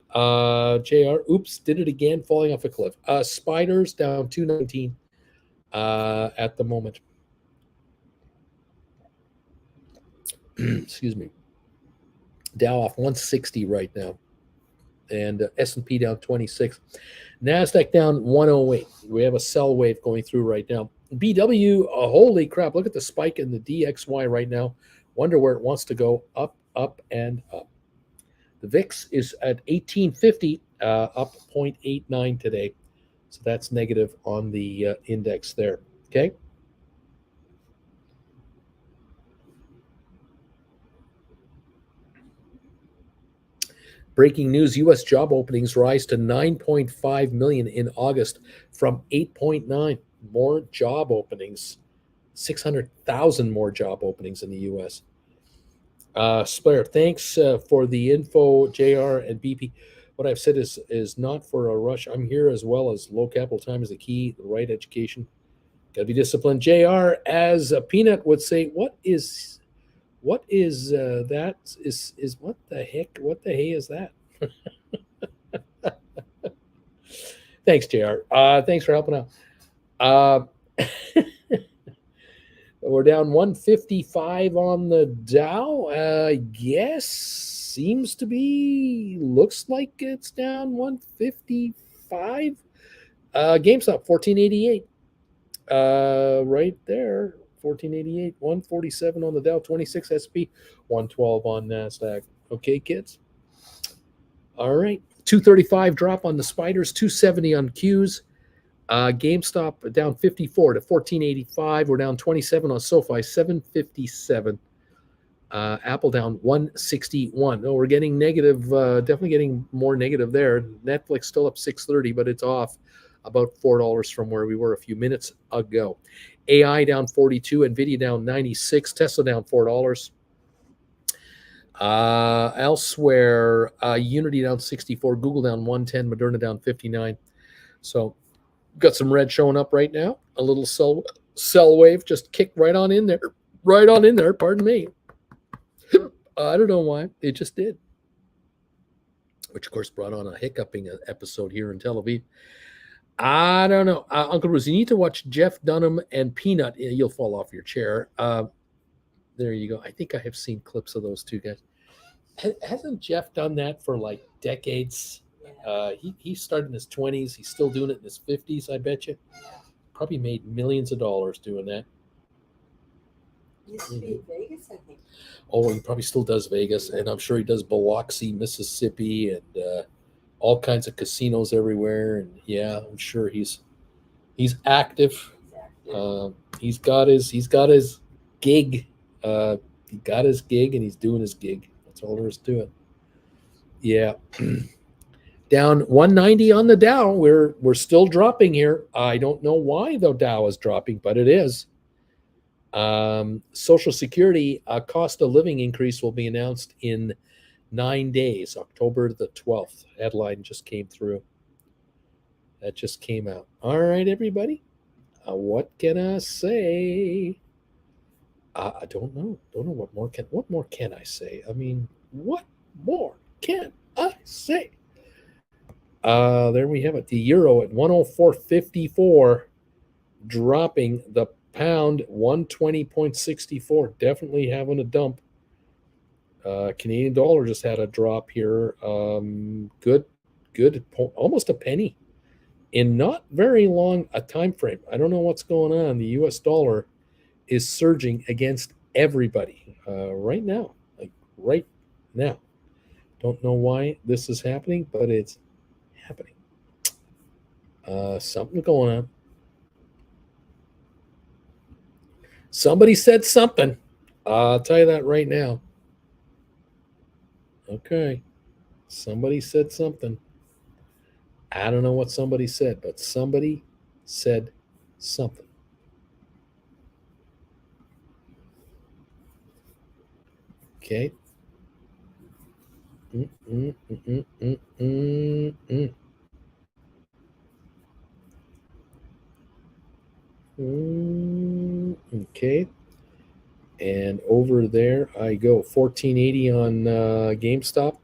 JR, oops, did it again, falling off a cliff. Spiders down 219 at the moment. Excuse me. Dow off 160 right now. And S&P down 26. NASDAQ down 108. We have a sell wave going through right now. BW, holy crap, look at the spike in the DXY right now. Wonder where it wants to go. Up, up, and up. The VIX is at 1850, up 0.89 today. So that's negative on the index there. Okay. Breaking news, U.S. job openings rise to 9.5 million in August from 8.9. More job openings, 600,000 more job openings in the U.S. Splair, thanks for the info, JR and BP. What I've said is not for a rush. I'm here as well as low capital time is the key, the right education. Got to be disciplined. JR, as a Peanut would say, what is that? Is what the heck? What the hey is that? Thanks, JR. Thanks for helping out. We're down 155 on the Dow. Yes, seems to be. Looks like it's down 155. GameStop 1488. Right there, 1488. 147 on the Dow. 26 SP. 112 on Nasdaq. Okay, kids. All right. 235 drop on the Spiders. 270 on Qs. GameStop down 54 to 1485. We're down 27 on SoFi, 757. Apple down 161. Oh, we're getting negative, definitely getting more negative there. Netflix still up 630, but it's off about $4 from where we were a few minutes ago. AI down 42, NVIDIA down 96, Tesla down $4. Elsewhere, Unity down 64, Google down 110, Moderna down 59. So got some red showing up right now. A little sell wave just kicked right on in there. Right on in there, pardon me. I don't know why. It just did. Which, of course, brought on a hiccuping episode here in Tel Aviv. I don't know. Uncle Bruce, you need to watch Jeff Dunham and Peanut. You'll fall off your chair. There you go. I think I have seen clips of those two guys. Hasn't Jeff done that for like decades? He started in his 20s. He's still doing it in his 50s, I bet you. Probably made millions of dollars doing that. Used to be Vegas, I think. Oh, he probably still does Vegas, and I'm sure he does Biloxi, Mississippi, and all kinds of casinos everywhere. And yeah, I'm sure he's active. He's got his gig. He got his gig, and he's doing his gig. That's all there is to it. Yeah. Down 190 on the Dow. We're still dropping here. I don't know why the Dow is dropping, but it is. Social Security cost of living increase will be announced in 9 days, October the 12th. Headline just came through. That just came out. All right, everybody. What can I say? I don't know. Don't know what more can I say? I mean, what more can I say? There we have it. The euro at 104.54, dropping. The pound 120.64. Definitely having a dump. Canadian dollar just had a drop here. Good, almost a penny in not very long a time frame. I don't know what's going on. The U.S. dollar is surging against everybody right now. Like right now. Don't know why this is happening, but it's happening. Something going on. Somebody said something. I'll tell you that right now. Okay. Somebody said something. I don't know what somebody said, but somebody said something. Okay. Okay. And over there I go. 1480 on GameStop.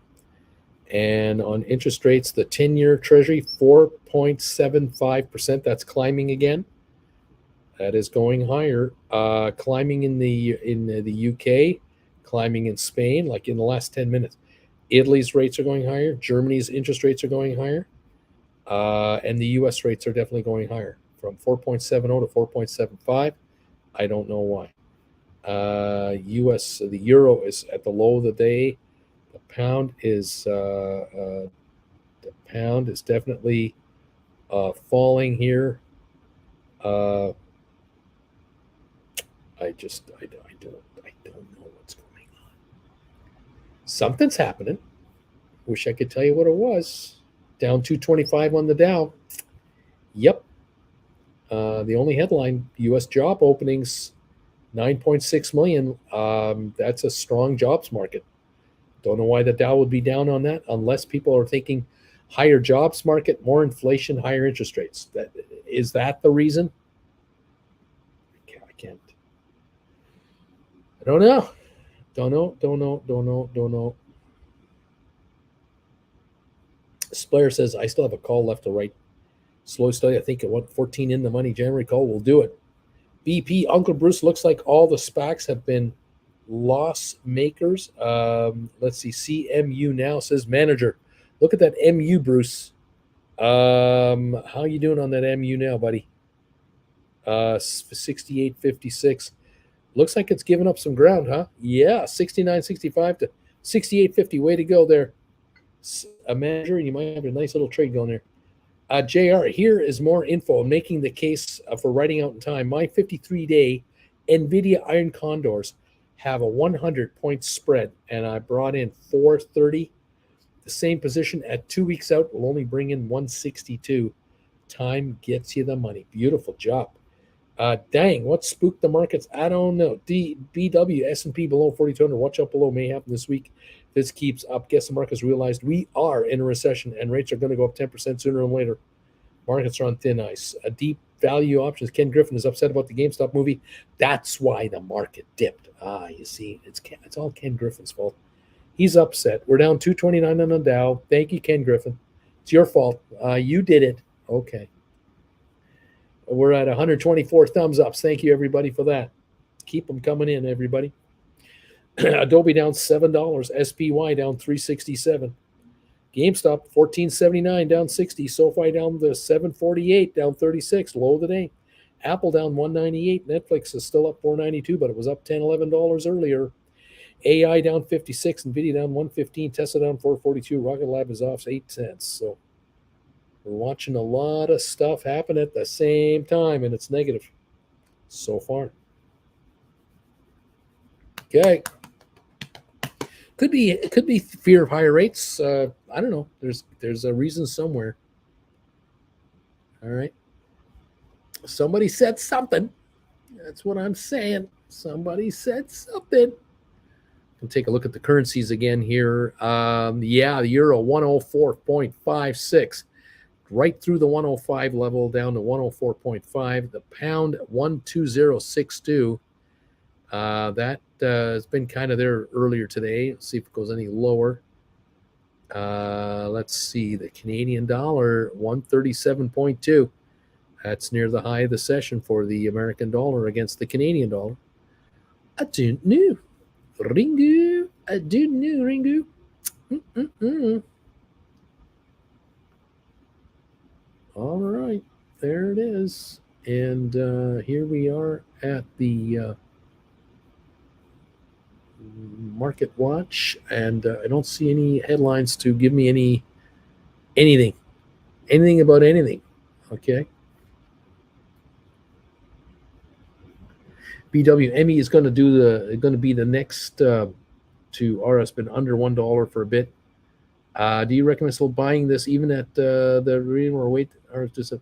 And on interest rates, the 10-year Treasury, 4.75%. That's climbing again. That is going higher. Climbing in the UK, climbing in Spain, like in the last 10 minutes. Italy's rates are going higher. Germany's interest rates are going higher. And the U.S. rates are definitely going higher, from 4.70 to 4.75. I don't know why. The euro is at the low of the day. The pound is definitely falling here. I don't know what's going on. Something's happening. Wish I could tell you what it was. Down 225 on the Dow. Yep. The only headline: U.S. job openings, 9.6 million. That's a strong jobs market. Don't know why the Dow would be down on that, unless people are thinking higher jobs market, more inflation, higher interest rates. Is that the reason? I can't. I don't know. Don't know. Splayer says, I still have a call left to write. Slow study. I think at 114 in the money January call. We'll do it. BP, Uncle Bruce, looks like all the SPACs have been loss makers. Let's see. CMU now says manager. Look at that MU, Bruce. How you doing on that MU now, buddy? 68.56. Looks like it's given up some ground, huh? Yeah, 69.65 to 68.50. Way to go there, a manager. You might have a nice little trade going there. JR, here is more info making the case for writing out in time. My 53-day NVIDIA Iron Condors have a 100-point spread, and I brought in 430. The same position at 2 weeks out will only bring in 162. Time gets you the money. Beautiful job. Dang, what spooked the markets? I don't know. BW, S&P below 4,200. Watch out below. May happen this week. This keeps up. Guess the markets realized we are in a recession and rates are going to go up 10% sooner than later. Markets are on thin ice. A deep value options. Ken Griffin is upset about the GameStop movie. That's why the market dipped. You see, it's all Ken Griffin's fault. He's upset. We're down 229 on the Dow. Thank you, Ken Griffin. It's your fault. You did it. Okay. We're at 124 thumbs ups. Thank you, everybody, for that. Keep them coming in, everybody. Adobe down $7. SPY down 367. GameStop 14.79 down 60. SoFi down to 748 down 36. Low of the day. Apple down 198. Netflix is still up 492, but it was up $10-11 earlier. AI down 56. Nvidia down 115. Tesla down 442. Rocket Lab is off 8 cents. So we're watching a lot of stuff happen at the same time, and it's negative so far. Okay. Could be fear of higher rates. I don't know. There's a reason somewhere. All right. Somebody said something. That's what I'm saying. Somebody said something. We'll take a look at the currencies again here. Yeah, the euro 104.56, right through the 105 level down to 104.5. The pound 12062. That has been kind of there earlier today. Let's see if it goes any lower. Let's see. The Canadian dollar 137.2. That's near the high of the session for the American dollar against the Canadian dollar. I don't know. Ringu. I do know, Ringu. Mm-mm-mm. All right. There it is. And here we are at the Market Watch. And I don't see any headlines to give me anything about anything. Okay. BWME is going to be the next to RS, been under $1 for a bit. Do you recommend still buying this even at the reading or wait or just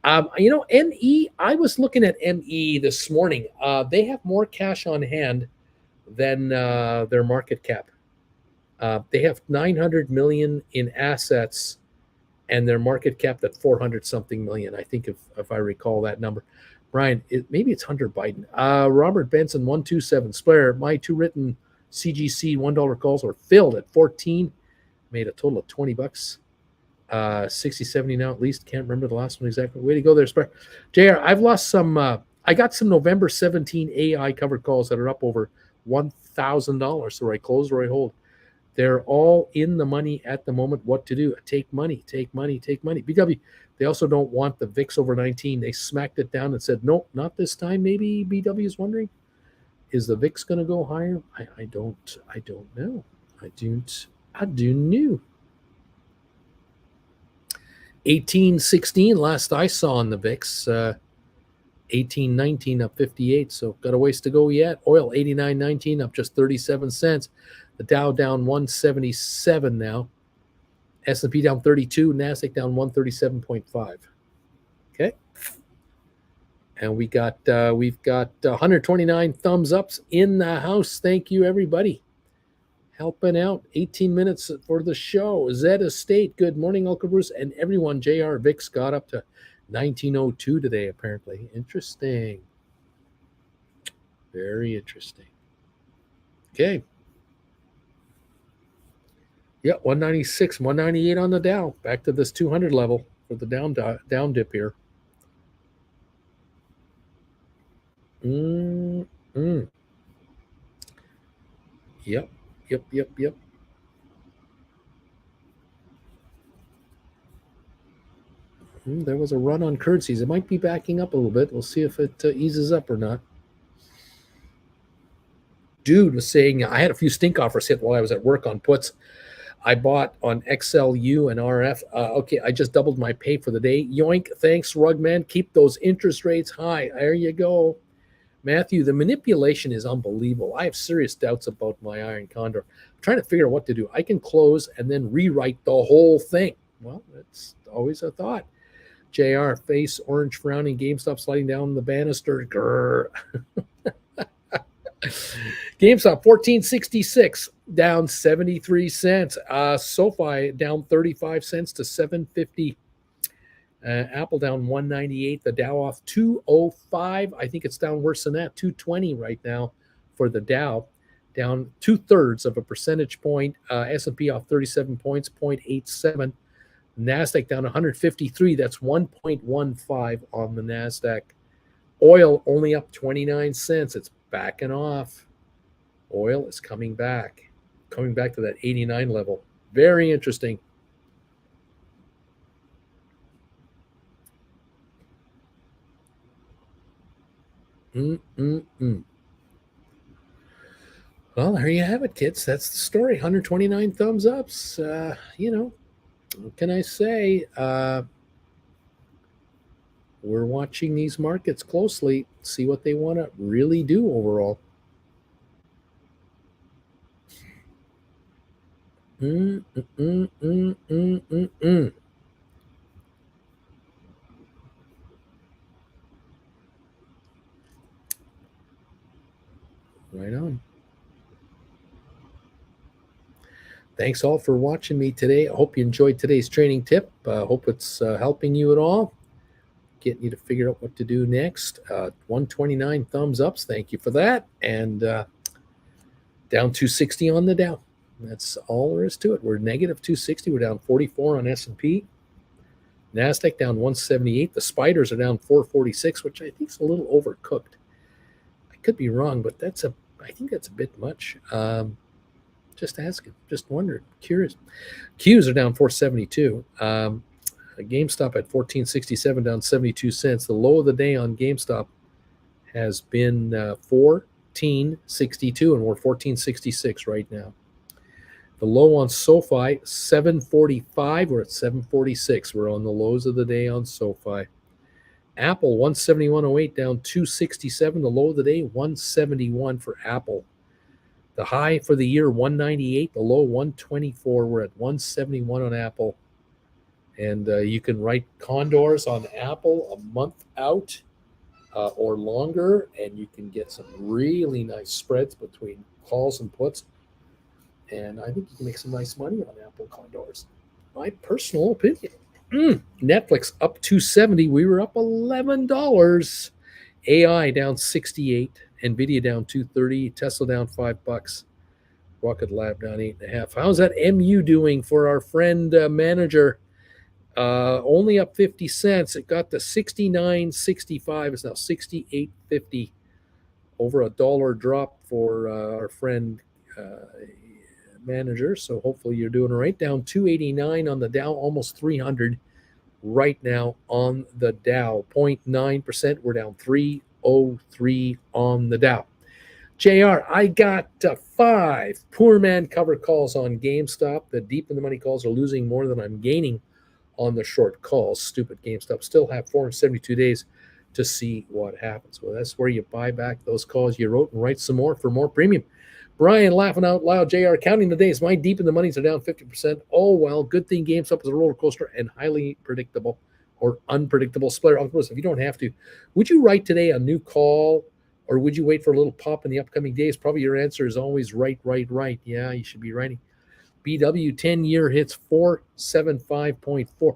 ME? I was looking at ME this morning. They have more cash on hand than their market cap. They have 900 million in assets, and their market cap at 400 something million. I think if I recall that number. Brian, maybe it's Hunter Biden. Robert Benson 127 Splair. My two written CGC $1 calls were filled at 14. Made a total of $20. 60-70 now at least. Can't remember the last one exactly. Way to go there, Splair. JR, I've lost some. I got some November 17 AI covered calls that are up over $1,000. So I close or I hold. They're all in the money at the moment. What to do? Take money, take money, take money. BW, they also don't want the VIX over 19. They smacked it down and said, nope, not this time. Maybe BW is wondering, is the VIX going to go higher? I don't know. I do know. 1816 last I saw on the VIX. 1819 up 58, so got a ways to go yet. Oil 89.19 up just 37 cents. The Dow down 177 now. S&P down 32, Nasdaq down 137.5. Okay. And we've got 129 thumbs ups in the house. Thank you, everybody. Helping out. 18 minutes for the show. Zed Estate, good morning, Uncle Bruce, and everyone. JR VIX got up to 1902 today, apparently. Interesting. Very interesting. Okay. Yeah, 196, 198 on the Dow. Back to this 200 level for the down dip here. Yep. There was a run on currencies. It might be backing up a little bit. We'll see if it eases up or not. Dude was saying I had a few stink offers hit while I was at work on puts. I bought on XLU and RF. Okay, I just doubled my pay for the day. Yoink. Thanks, Rugman. Keep those interest rates high. There you go. Matthew, the manipulation is unbelievable. I have serious doubts about my iron condor. I'm trying to figure out what to do. I can close and then rewrite the whole thing. Well, that's always a thought. JR, face orange frowning, GameStop sliding down the banister. Grrr. GameStop 1466 down 73 cents. SoFi down 35 cents to 750. Apple down 198. The Dow off 205. I think it's down worse than that. 220 right now for the Dow. Down 2/3 of a percentage point. S&P off 37 points, 0.87. NASDAQ down 153. That's 1.15 on the NASDAQ. Oil only up 29 cents. It's backing off. Oil is coming back to that 89 level. Very interesting. Well, there you have it, kids. That's the story. 129 thumbs ups. What can I say? We're watching these markets closely, see what they want to really do overall. Mm, mm, mm, mm, mm, mm, mm. Right on. Thanks all for watching me today. I hope you enjoyed today's training tip. Hope it's helping you at all, getting you to figure out what to do next. 129 thumbs ups. Thank you for that. And down 260 on the Dow. That's all there is to it. We're negative 260. We're down 44 on S&P. NASDAQ down 178. The spiders are down 446, which I think is a little overcooked. I could be wrong, but I think that's a bit much. Just asking, just wondering, curious. Qs are down 472. GameStop at 1467, down 72 cents. The low of the day on GameStop has been 1462, and we're 1466 right now. The low on SoFi, 745. We're at 746. We're on the lows of the day on SoFi. Apple, 171.08, down 267. The low of the day, 171 for Apple. The high for the year, 198. The low, 124. We're at 171 on Apple. And you can write condors on Apple a month out or longer, and you can get some really nice spreads between calls and puts. And I think you can make some nice money on Apple condors. My personal opinion. Netflix up 270. We were up $11. AI down 68. Nvidia down 230. Tesla down $5. Rocket Lab down 8.5. How's that MU doing for our friend manager? Only up 50 cents. It got to 69.65. It's now 68.50. Over $1 drop for our friend manager. So hopefully you're doing all right. Down 289 on the Dow, almost 300 right now on the Dow. 0.9%. We're down 303 on the Dow. JR, I got 5 poor man cover calls on GameStop. The deep in the money calls are losing more than I'm gaining on the short calls. Stupid GameStop. Still have 472 days to see what happens. Well, that's where you buy back those calls you wrote and write some more for more premium. Brian laughing out loud. JR, counting the days. My deep in the monies are down 50%. Oh, well, good thing GameStop is a roller coaster and highly predictable or unpredictable. Splitter, if you don't have to, would you write today a new call, or would you wait for a little pop in the upcoming days? Probably your answer is always right. Yeah, you should be writing. BW 10-year hits 475.4.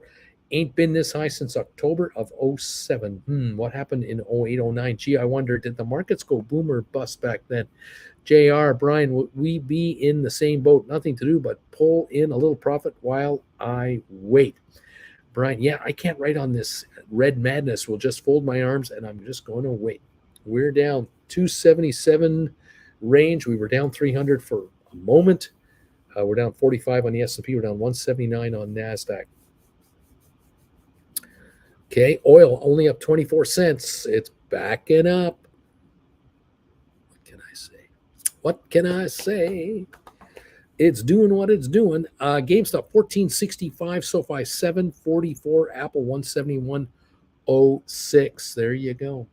Ain't been this high since October of 07. What happened in 08, 09? Gee, I wonder, did the markets go boom or bust back then? JR, Brian, would we be in the same boat? Nothing to do but pull in a little profit while I wait. Brian, yeah, I can't write on this. Red madness will just fold my arms and I'm just going to wait. We're down 277 range. We were down 300 for a moment. We're down 45 on the S&P. We're down 179 on NASDAQ. Okay, oil only up 24 cents. It's backing up. What can I say? It's doing what it's doing. GameStop 1465, SoFi 744, Apple 171.06. There you go.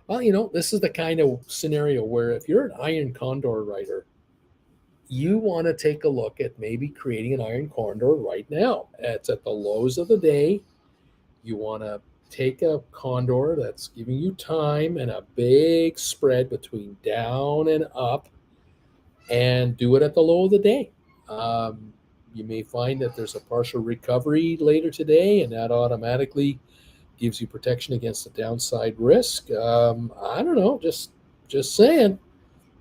Well, this is the kind of scenario where if you're an iron condor writer, you want to take a look at maybe creating an iron condor right now. It's at the lows of the day. You want to take a condor that's giving you time and a big spread between down and up, and do it at the low of the day. You may find that there's a partial recovery later today, and that automatically gives you protection against the downside risk. I don't know, just saying.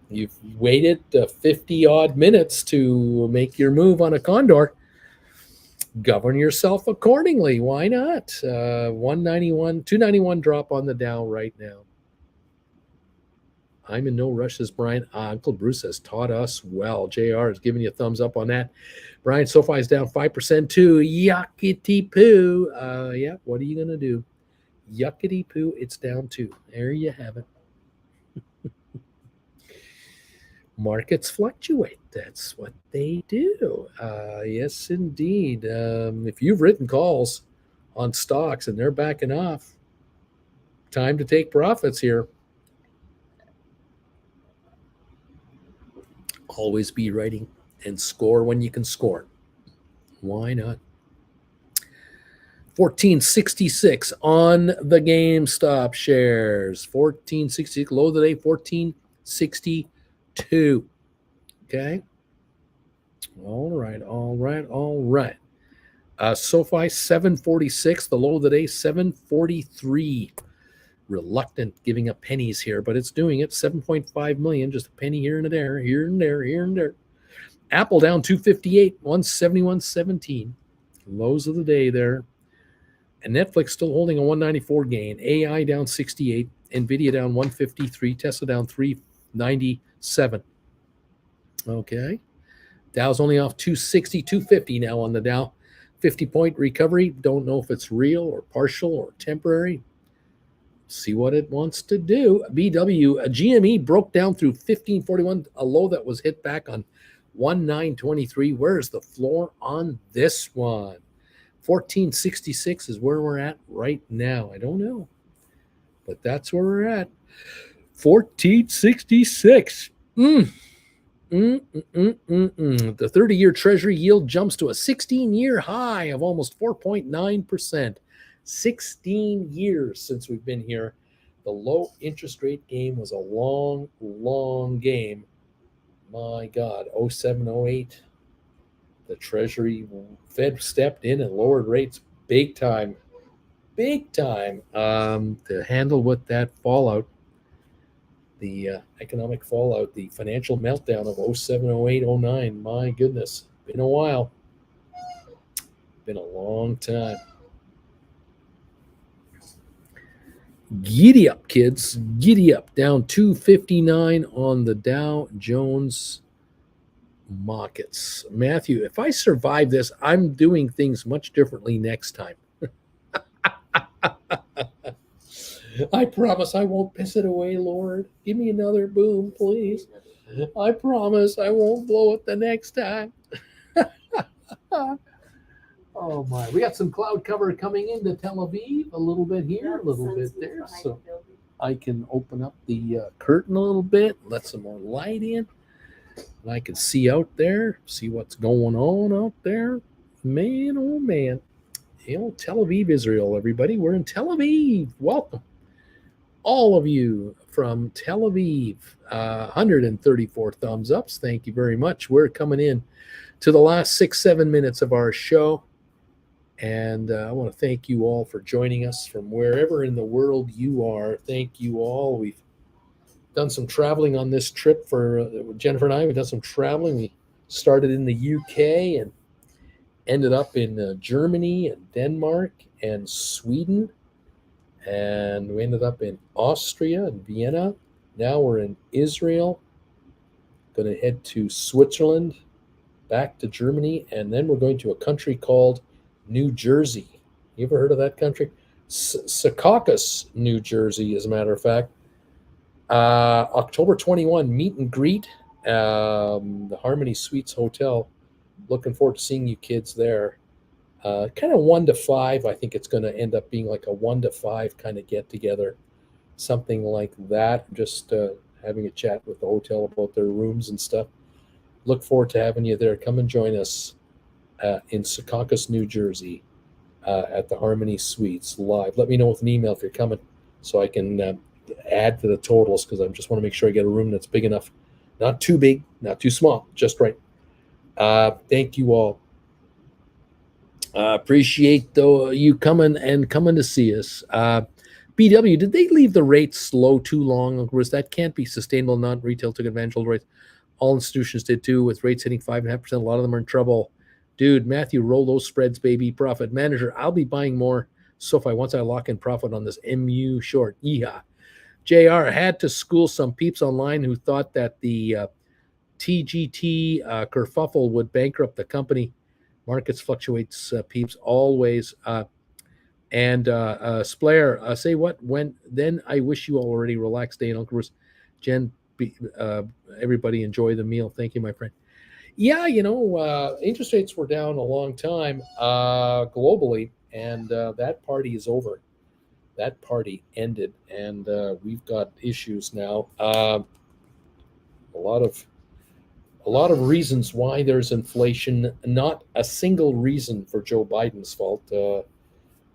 You've waited 50 odd minutes to make your move on a condor. Govern yourself accordingly. Why not? 191, 291 drop on the Dow right now. I'm in no rush, says Brian. Uncle Bruce has taught us well. JR is giving you a thumbs up on that. Brian, SoFi is down 5% too. Yuckity poo. Yeah, what are you going to do? Yuckity poo, it's down too. There you have it. Markets fluctuate. That's what they do. Yes, indeed. If you've written calls on stocks and they're backing off, time to take profits here. Always be writing and score when you can score. Why not? 1466 on the GameStop shares. 1466, low of the day, 1462. Okay. All right. SoFi 746, the low of the day 743. Reluctant giving up pennies here, but it's doing it. 7.5 million, just a penny here and there, here and there. Apple down 258, 171.17. Lows of the day there. And Netflix still holding a 194 gain. AI down 68, Nvidia down 153, Tesla down 397. Okay. Dow's only off 260, 250 now on the Dow. 50-point recovery. Don't know if it's real or partial or temporary. See what it wants to do. BW, GME broke down through 1541, a low that was hit back on 1923. Where's the floor on this one? 1466 is where we're at right now. I don't know, but that's where we're at. 1466. The 30-year Treasury yield jumps to a 16-year high of almost 4.9%. 16 years since we've been here. The low interest rate game was a long game. My God, 07, 08, the Treasury Fed stepped in and lowered rates big time to handle with that fallout, the economic fallout, the financial meltdown of 07, 08, 09. My goodness, been a while. Been a long time. Giddy up, kids. Giddy up. Down 259 on the Dow Jones markets. Matthew, if I survive this, I'm doing things much differently next time. I promise I won't piss it away, Lord. Give me another boom, please. I promise I won't blow it the next time. Oh my, we got some cloud cover coming into Tel Aviv, a little bit here, a little bit there. So I can open up the curtain a little bit, let some more light in. And I can see out there, see what's going on out there. Man, oh man. You know, Tel Aviv, Israel, everybody. We're in Tel Aviv. Welcome. All of you from Tel Aviv. 134 thumbs ups. Thank you very much. We're coming in to the last 6-7 minutes of our show. And I want to thank you all for joining us from wherever in the world you are. Thank you all. We've done some traveling on this trip for Jennifer and I. We've done some traveling. We started in the UK and ended up in Germany and Denmark and Sweden. And we ended up in Austria and Vienna. Now we're in Israel. Going to head to Switzerland, back to Germany, and then we're going to a country called New Jersey. You ever heard of that country? Secaucus, New Jersey, as a matter of fact. October 21, meet and greet, the Harmony Suites Hotel. Looking forward to seeing you kids there. Kind of 1 to 5. I think it's going to end up being like a 1 to 5 kind of get together, something like that. Just having a chat with the hotel about their rooms and stuff. Look forward to having you there. Come and join us in Secaucus, New Jersey, at the Harmony Suites live. Let me know with an email if you're coming, so I can add to the totals, because I just want to make sure I get a room that's big enough, not too big, not too small, just right. Thank you all. Appreciate you coming to see us. BW, did they leave the rates low too long? Of course, that can't be sustainable. Non-retail took advantage of the rates. All institutions did too, with rates hitting 5.5%. A lot of them are in trouble. Dude, Matthew, roll those spreads, baby. Profit manager, I'll be buying more SoFi once I lock in profit on this MU short. Yeehaw. JR, had to school some peeps online who thought that the TGT kerfuffle would bankrupt the company. Markets fluctuates, peeps, always. Splayer, say what? When? Then I wish you all already relaxed day in Uncle Bruce. Jen, everybody enjoy the meal. Thank you, my friend. Yeah, interest rates were down a long time globally, and that party is over. That party ended, and we've got issues now. A lot of A lot of reasons why there's inflation, not a single reason for Joe Biden's fault.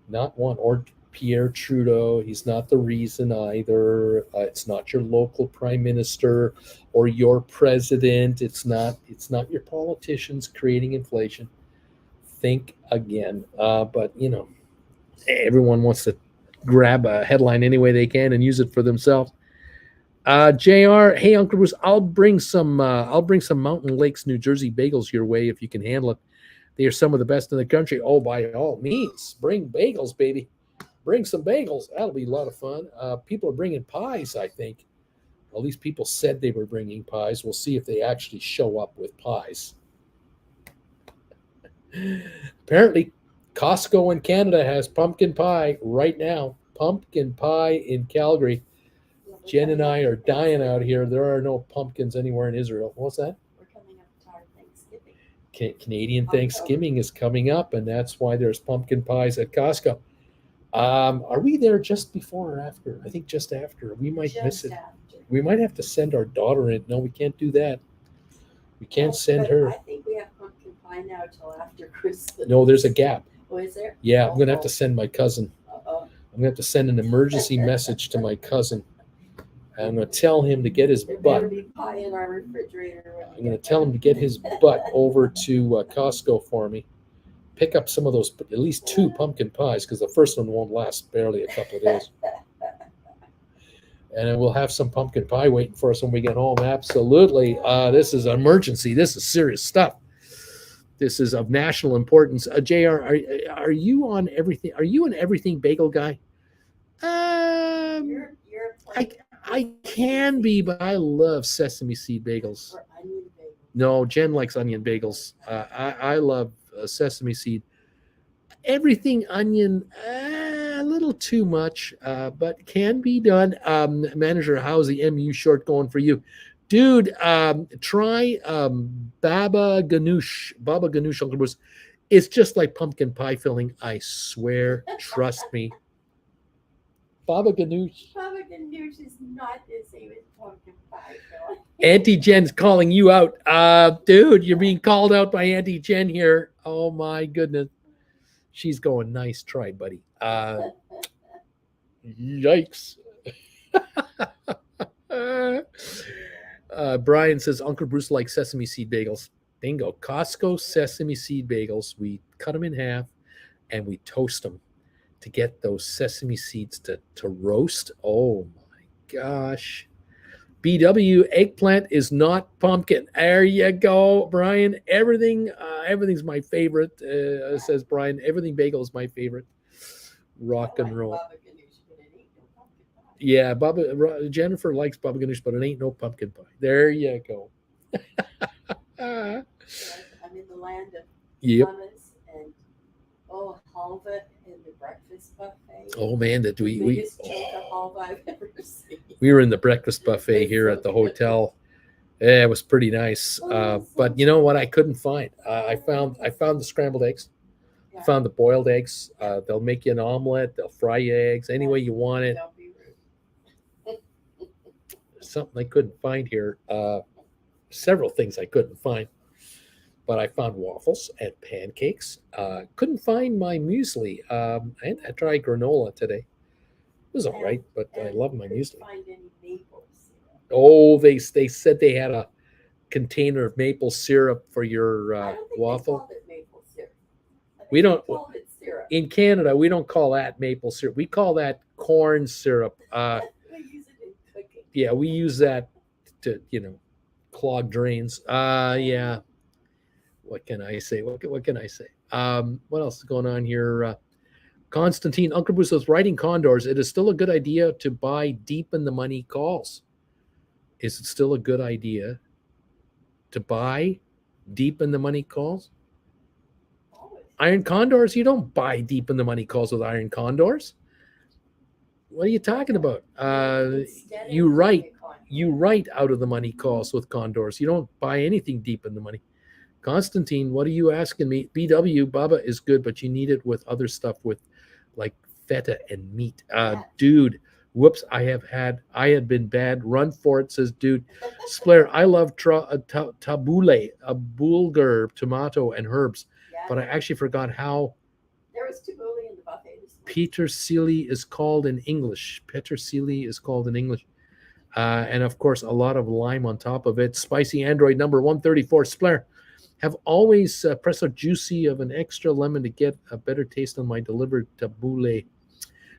Not one. Or Pierre Trudeau, he's not the reason either. It's not your local prime minister or your president. It's not your politicians creating inflation. Think again. But everyone wants to grab a headline any way they can and use it for themselves. Jr. Hey, Uncle Bruce, I'll bring some Mountain Lakes, New Jersey bagels your way if you can handle it. They are some of the best in the country. Oh, by all means, bring bagels, baby. Bring some bagels. That'll be a lot of fun. People are bringing pies, I think. At least people said they were bringing pies. We'll see if they actually show up with pies. Apparently, Costco in Canada has pumpkin pie right now. Pumpkin pie in Calgary. Jen and I are dying out here. There are no pumpkins anywhere in Israel. What's that? We're coming up to our Thanksgiving. Canadian Thanksgiving is coming up, and that's why there's pumpkin pies at Costco. Are we there just before or after? I think just after. We might miss it. After. We might have to send our daughter in. No, we can't do that. We can't send her. I think we have pumpkin pie now till after Christmas. No, there's a gap. Oh, is there? Yeah, I'm going to have to send my cousin. Uh-oh. I'm going to have to send an emergency message to my cousin. I'm going to tell him to get his There butt. better be pie in our refrigerator. I'm going to tell him to get his butt over to Costco for me. Pick up some of those, at least 2 pumpkin pies, because the first one won't last barely a couple of days. And then we'll have some pumpkin pie waiting for us when we get home. Absolutely. This is an emergency. This is serious stuff. This is of national importance. JR, are you on everything? Are you an everything bagel guy? You're I can be, but I love sesame seed bagels. or onion bagel. No, Jen likes onion bagels. I love sesame seed. Everything onion, a little too much, but can be done. Manager, how's the MU short going for you? Dude, try Baba Ganoush. Baba Ganoush, Uncle Bruce. It's just like pumpkin pie filling. I swear. Trust me. Baba Ganoush. Baba ganoush is not the same as pumpkin pie. Auntie Jen's calling you out. Dude, you're being called out by Auntie Jen here. Oh, my goodness. She's going, nice try, buddy. Yikes. Brian says, Uncle Bruce likes sesame seed bagels. Bingo. Costco sesame seed bagels. We cut them in half and we toast them to get those sesame seeds to roast. Oh, my gosh. BW, eggplant is not pumpkin. There you go, Brian. Everything's my favorite, says Brian. Everything bagel is my favorite. Rock and roll. Baba ganoush, but it ain't no pumpkin pie. Yeah, Jennifer likes baba ganoush, but it ain't no pumpkin pie. There you go. I'm in the land of Yep. hummus and halva in the breakfast buffet. Oh man, that we Biggest chunk of halva I've ever seen. we were in the breakfast buffet here at the hotel. Yeah, it was pretty nice. But you know what? I couldn't find. I found the scrambled eggs. Yeah. Found the boiled eggs. They'll make you an omelet. They'll fry your eggs any way you want it. Don't be rude. Something I couldn't find here. Several things I couldn't find. But I found waffles and pancakes. Couldn't find my muesli. I tried granola today. It was all right, but I love my couldn't muesli. find any maple syrup. Oh, they said they had a container of maple syrup for your I don't think waffle. they called it maple syrup. I think We don't- they called it syrup. In Canada, we don't call that maple syrup. We call that corn syrup. We use it in cooking. Yeah, we use that to clog drains. Yeah. What can I say? What can I say? What else is going on here? Constantine, Uncle Bruce says, writing condors, it is still a good idea to buy deep in the money calls. Is it still a good idea to buy deep in the money calls? Always. Iron condors, you don't buy deep in the money calls with iron condors. What are you talking about? Instead of You write doing a con- you write out of the money calls with condors. You don't buy anything deep in the money. Constantine, what are you asking me? BW, Baba is good, but you need it with other stuff with like feta and meat. Yeah. Dude, Whoops, I had been bad. Run for it, says dude. Splair, I love tabbouleh, a bulgur, tomato, and herbs, Yeah, but I actually forgot how there was tabbouleh in the buffet this morning. petersilie is called in English. Petersilie is called in English. And of course, a lot of lime on top of it. Spicy Android number 134, Splair. Have always pressed a juicy of an extra lemon to get a better taste on my delivered tabbouleh.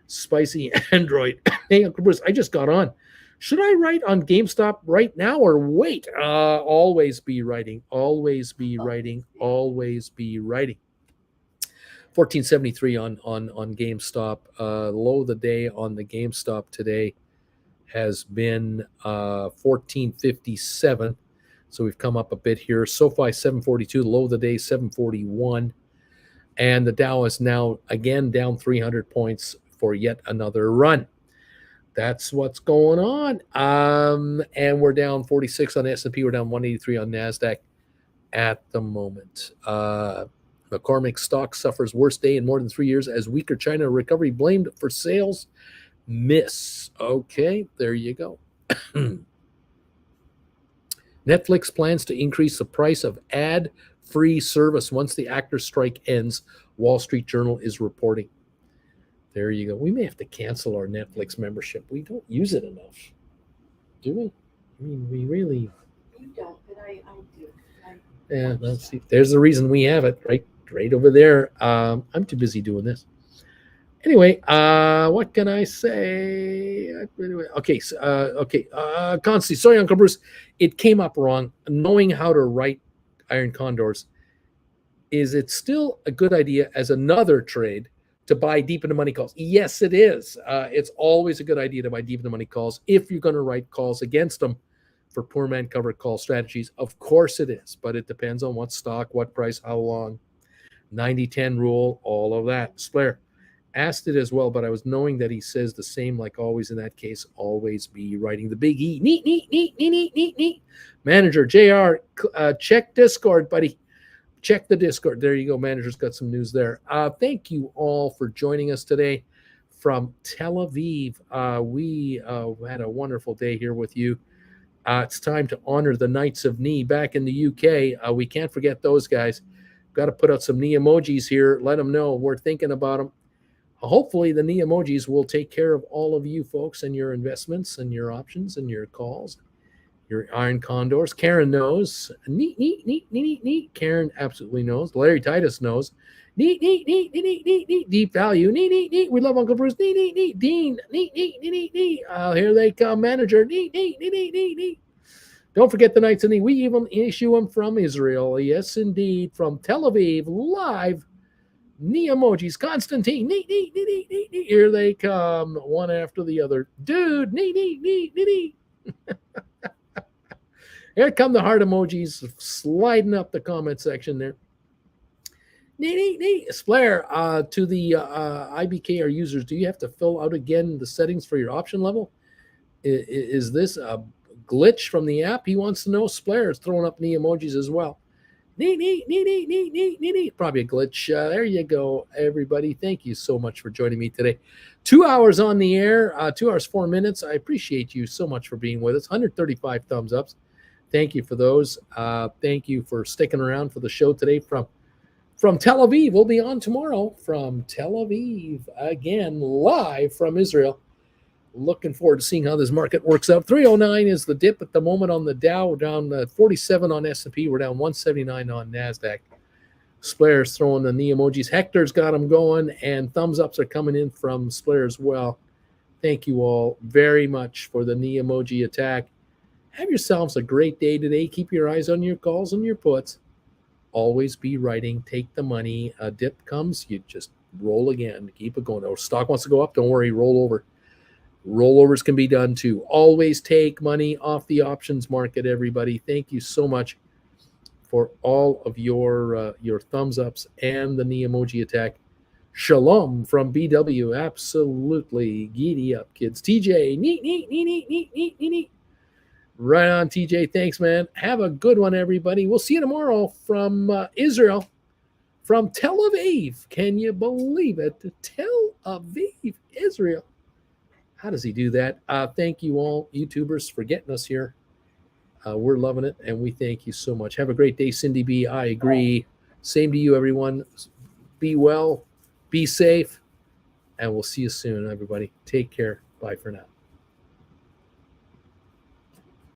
Spicy Android. Hey, Uncle Bruce, I just got on. Should I write on GameStop right now or wait? Always be writing. Always be writing. Always be writing. 1473 on GameStop. Low of the day on the GameStop today has been 1457. So we've come up a bit here. SoFi 742, low of the day 741. And the Dow is now again down 300 points for yet another run. That's what's going on. And we're down 46 on S&P. We're down 183 on NASDAQ at the moment. McCormick stock suffers worst day in more than 3 years as weaker China recovery blamed for sales miss. Okay, there you go. Netflix plans to increase the price of ad-free service once the actors' strike ends, Wall Street Journal is reporting. There you go. We may have to cancel our Netflix membership. We don't use it enough, do we? I mean, we really. You don't, but I do. Yeah, let's see. There's the reason we have it, right over there. I'm too busy doing this. Anyway, what can I say? Okay, Constantine, sorry, Uncle Bruce. It came up wrong. Knowing how to write iron condors, is it still a good idea as another trade to buy deep into money calls? Yes, it is. It's always a good idea to buy deep into money calls if you're going to write calls against them for poor man covered call strategies. Of course it is, but it depends on what stock, what price, how long. 90-10 rule, all of that. Splair asked it as well, but I was knowing that he says the same like always in that case. Always be writing the big E. Neat. Manager, JR, check Discord, buddy. Check the Discord. There you go. Manager's got some news there. Thank you all for joining us today from Tel Aviv. We had a wonderful day here with you. It's time to honor the Knights of Knee back in the UK. We can't forget those guys. Got to put out some knee emojis here. Let them know we're thinking about them. Hopefully, the knee emojis will take care of all of you folks and your investments and your options and your calls, your iron condors. Karen knows. Neat. Karen absolutely knows. Larry Titus knows. Neat. Deep value. Neat. We love Uncle Bruce. Neat. Dean. Neat. Here they come. Manager. Neat. Don't forget the Knights of Knee. We even issue them from Israel. Yes, indeed. From Tel Aviv, live. Knee emojis. Constantine. Neat. Here they come, one after the other. Dude. Neat. Here come the heart emojis sliding up the comment section there. Neat. Splair, to the IBKR users, do you have to fill out again the settings for your option level? Is this a glitch from the app? He wants to know. Splair is throwing up knee emojis as well. Neat. Probably a glitch. There you go, everybody. Thank you so much for joining me today. 2 hours on the air, 2 hours, 4 minutes. I appreciate you so much for being with us. 135 thumbs ups. Thank you for those. Thank you for sticking around for the show today from Tel Aviv. We'll be on tomorrow from Tel Aviv, again, live from Israel. Looking forward to seeing how this market works out. 309 is the dip at the moment on the Dow. We're down 47 on S&P. We're down 179 on NASDAQ. Splair's throwing the knee emojis. Hector's got them going, and thumbs ups are coming in from Splair as well. Thank you all very much for the knee emoji attack. Have yourselves a great day today. Keep your eyes on your calls and your puts. Always be writing. Take the money. A dip comes, you just roll again. Keep it going. Or stock wants to go up, don't worry, roll over. Rollovers can be done too. Always take money off the options market, everybody. Thank you so much for all of your thumbs ups and the knee emoji attack. Shalom from BW. Absolutely. Giddy up, kids. TJ. Neat. Right on, TJ. Thanks, man. Have a good one, everybody. We'll see you tomorrow from Israel, from Tel Aviv. Can you believe it? Tel Aviv, Israel. How does he do that? Thank you all, YouTubers, for getting us here. We're loving it, and we thank you so much. Have a great day, Cindy B. I agree. Same to you, everyone. Be well, be safe, and we'll see you soon, everybody. Take care. Bye for now.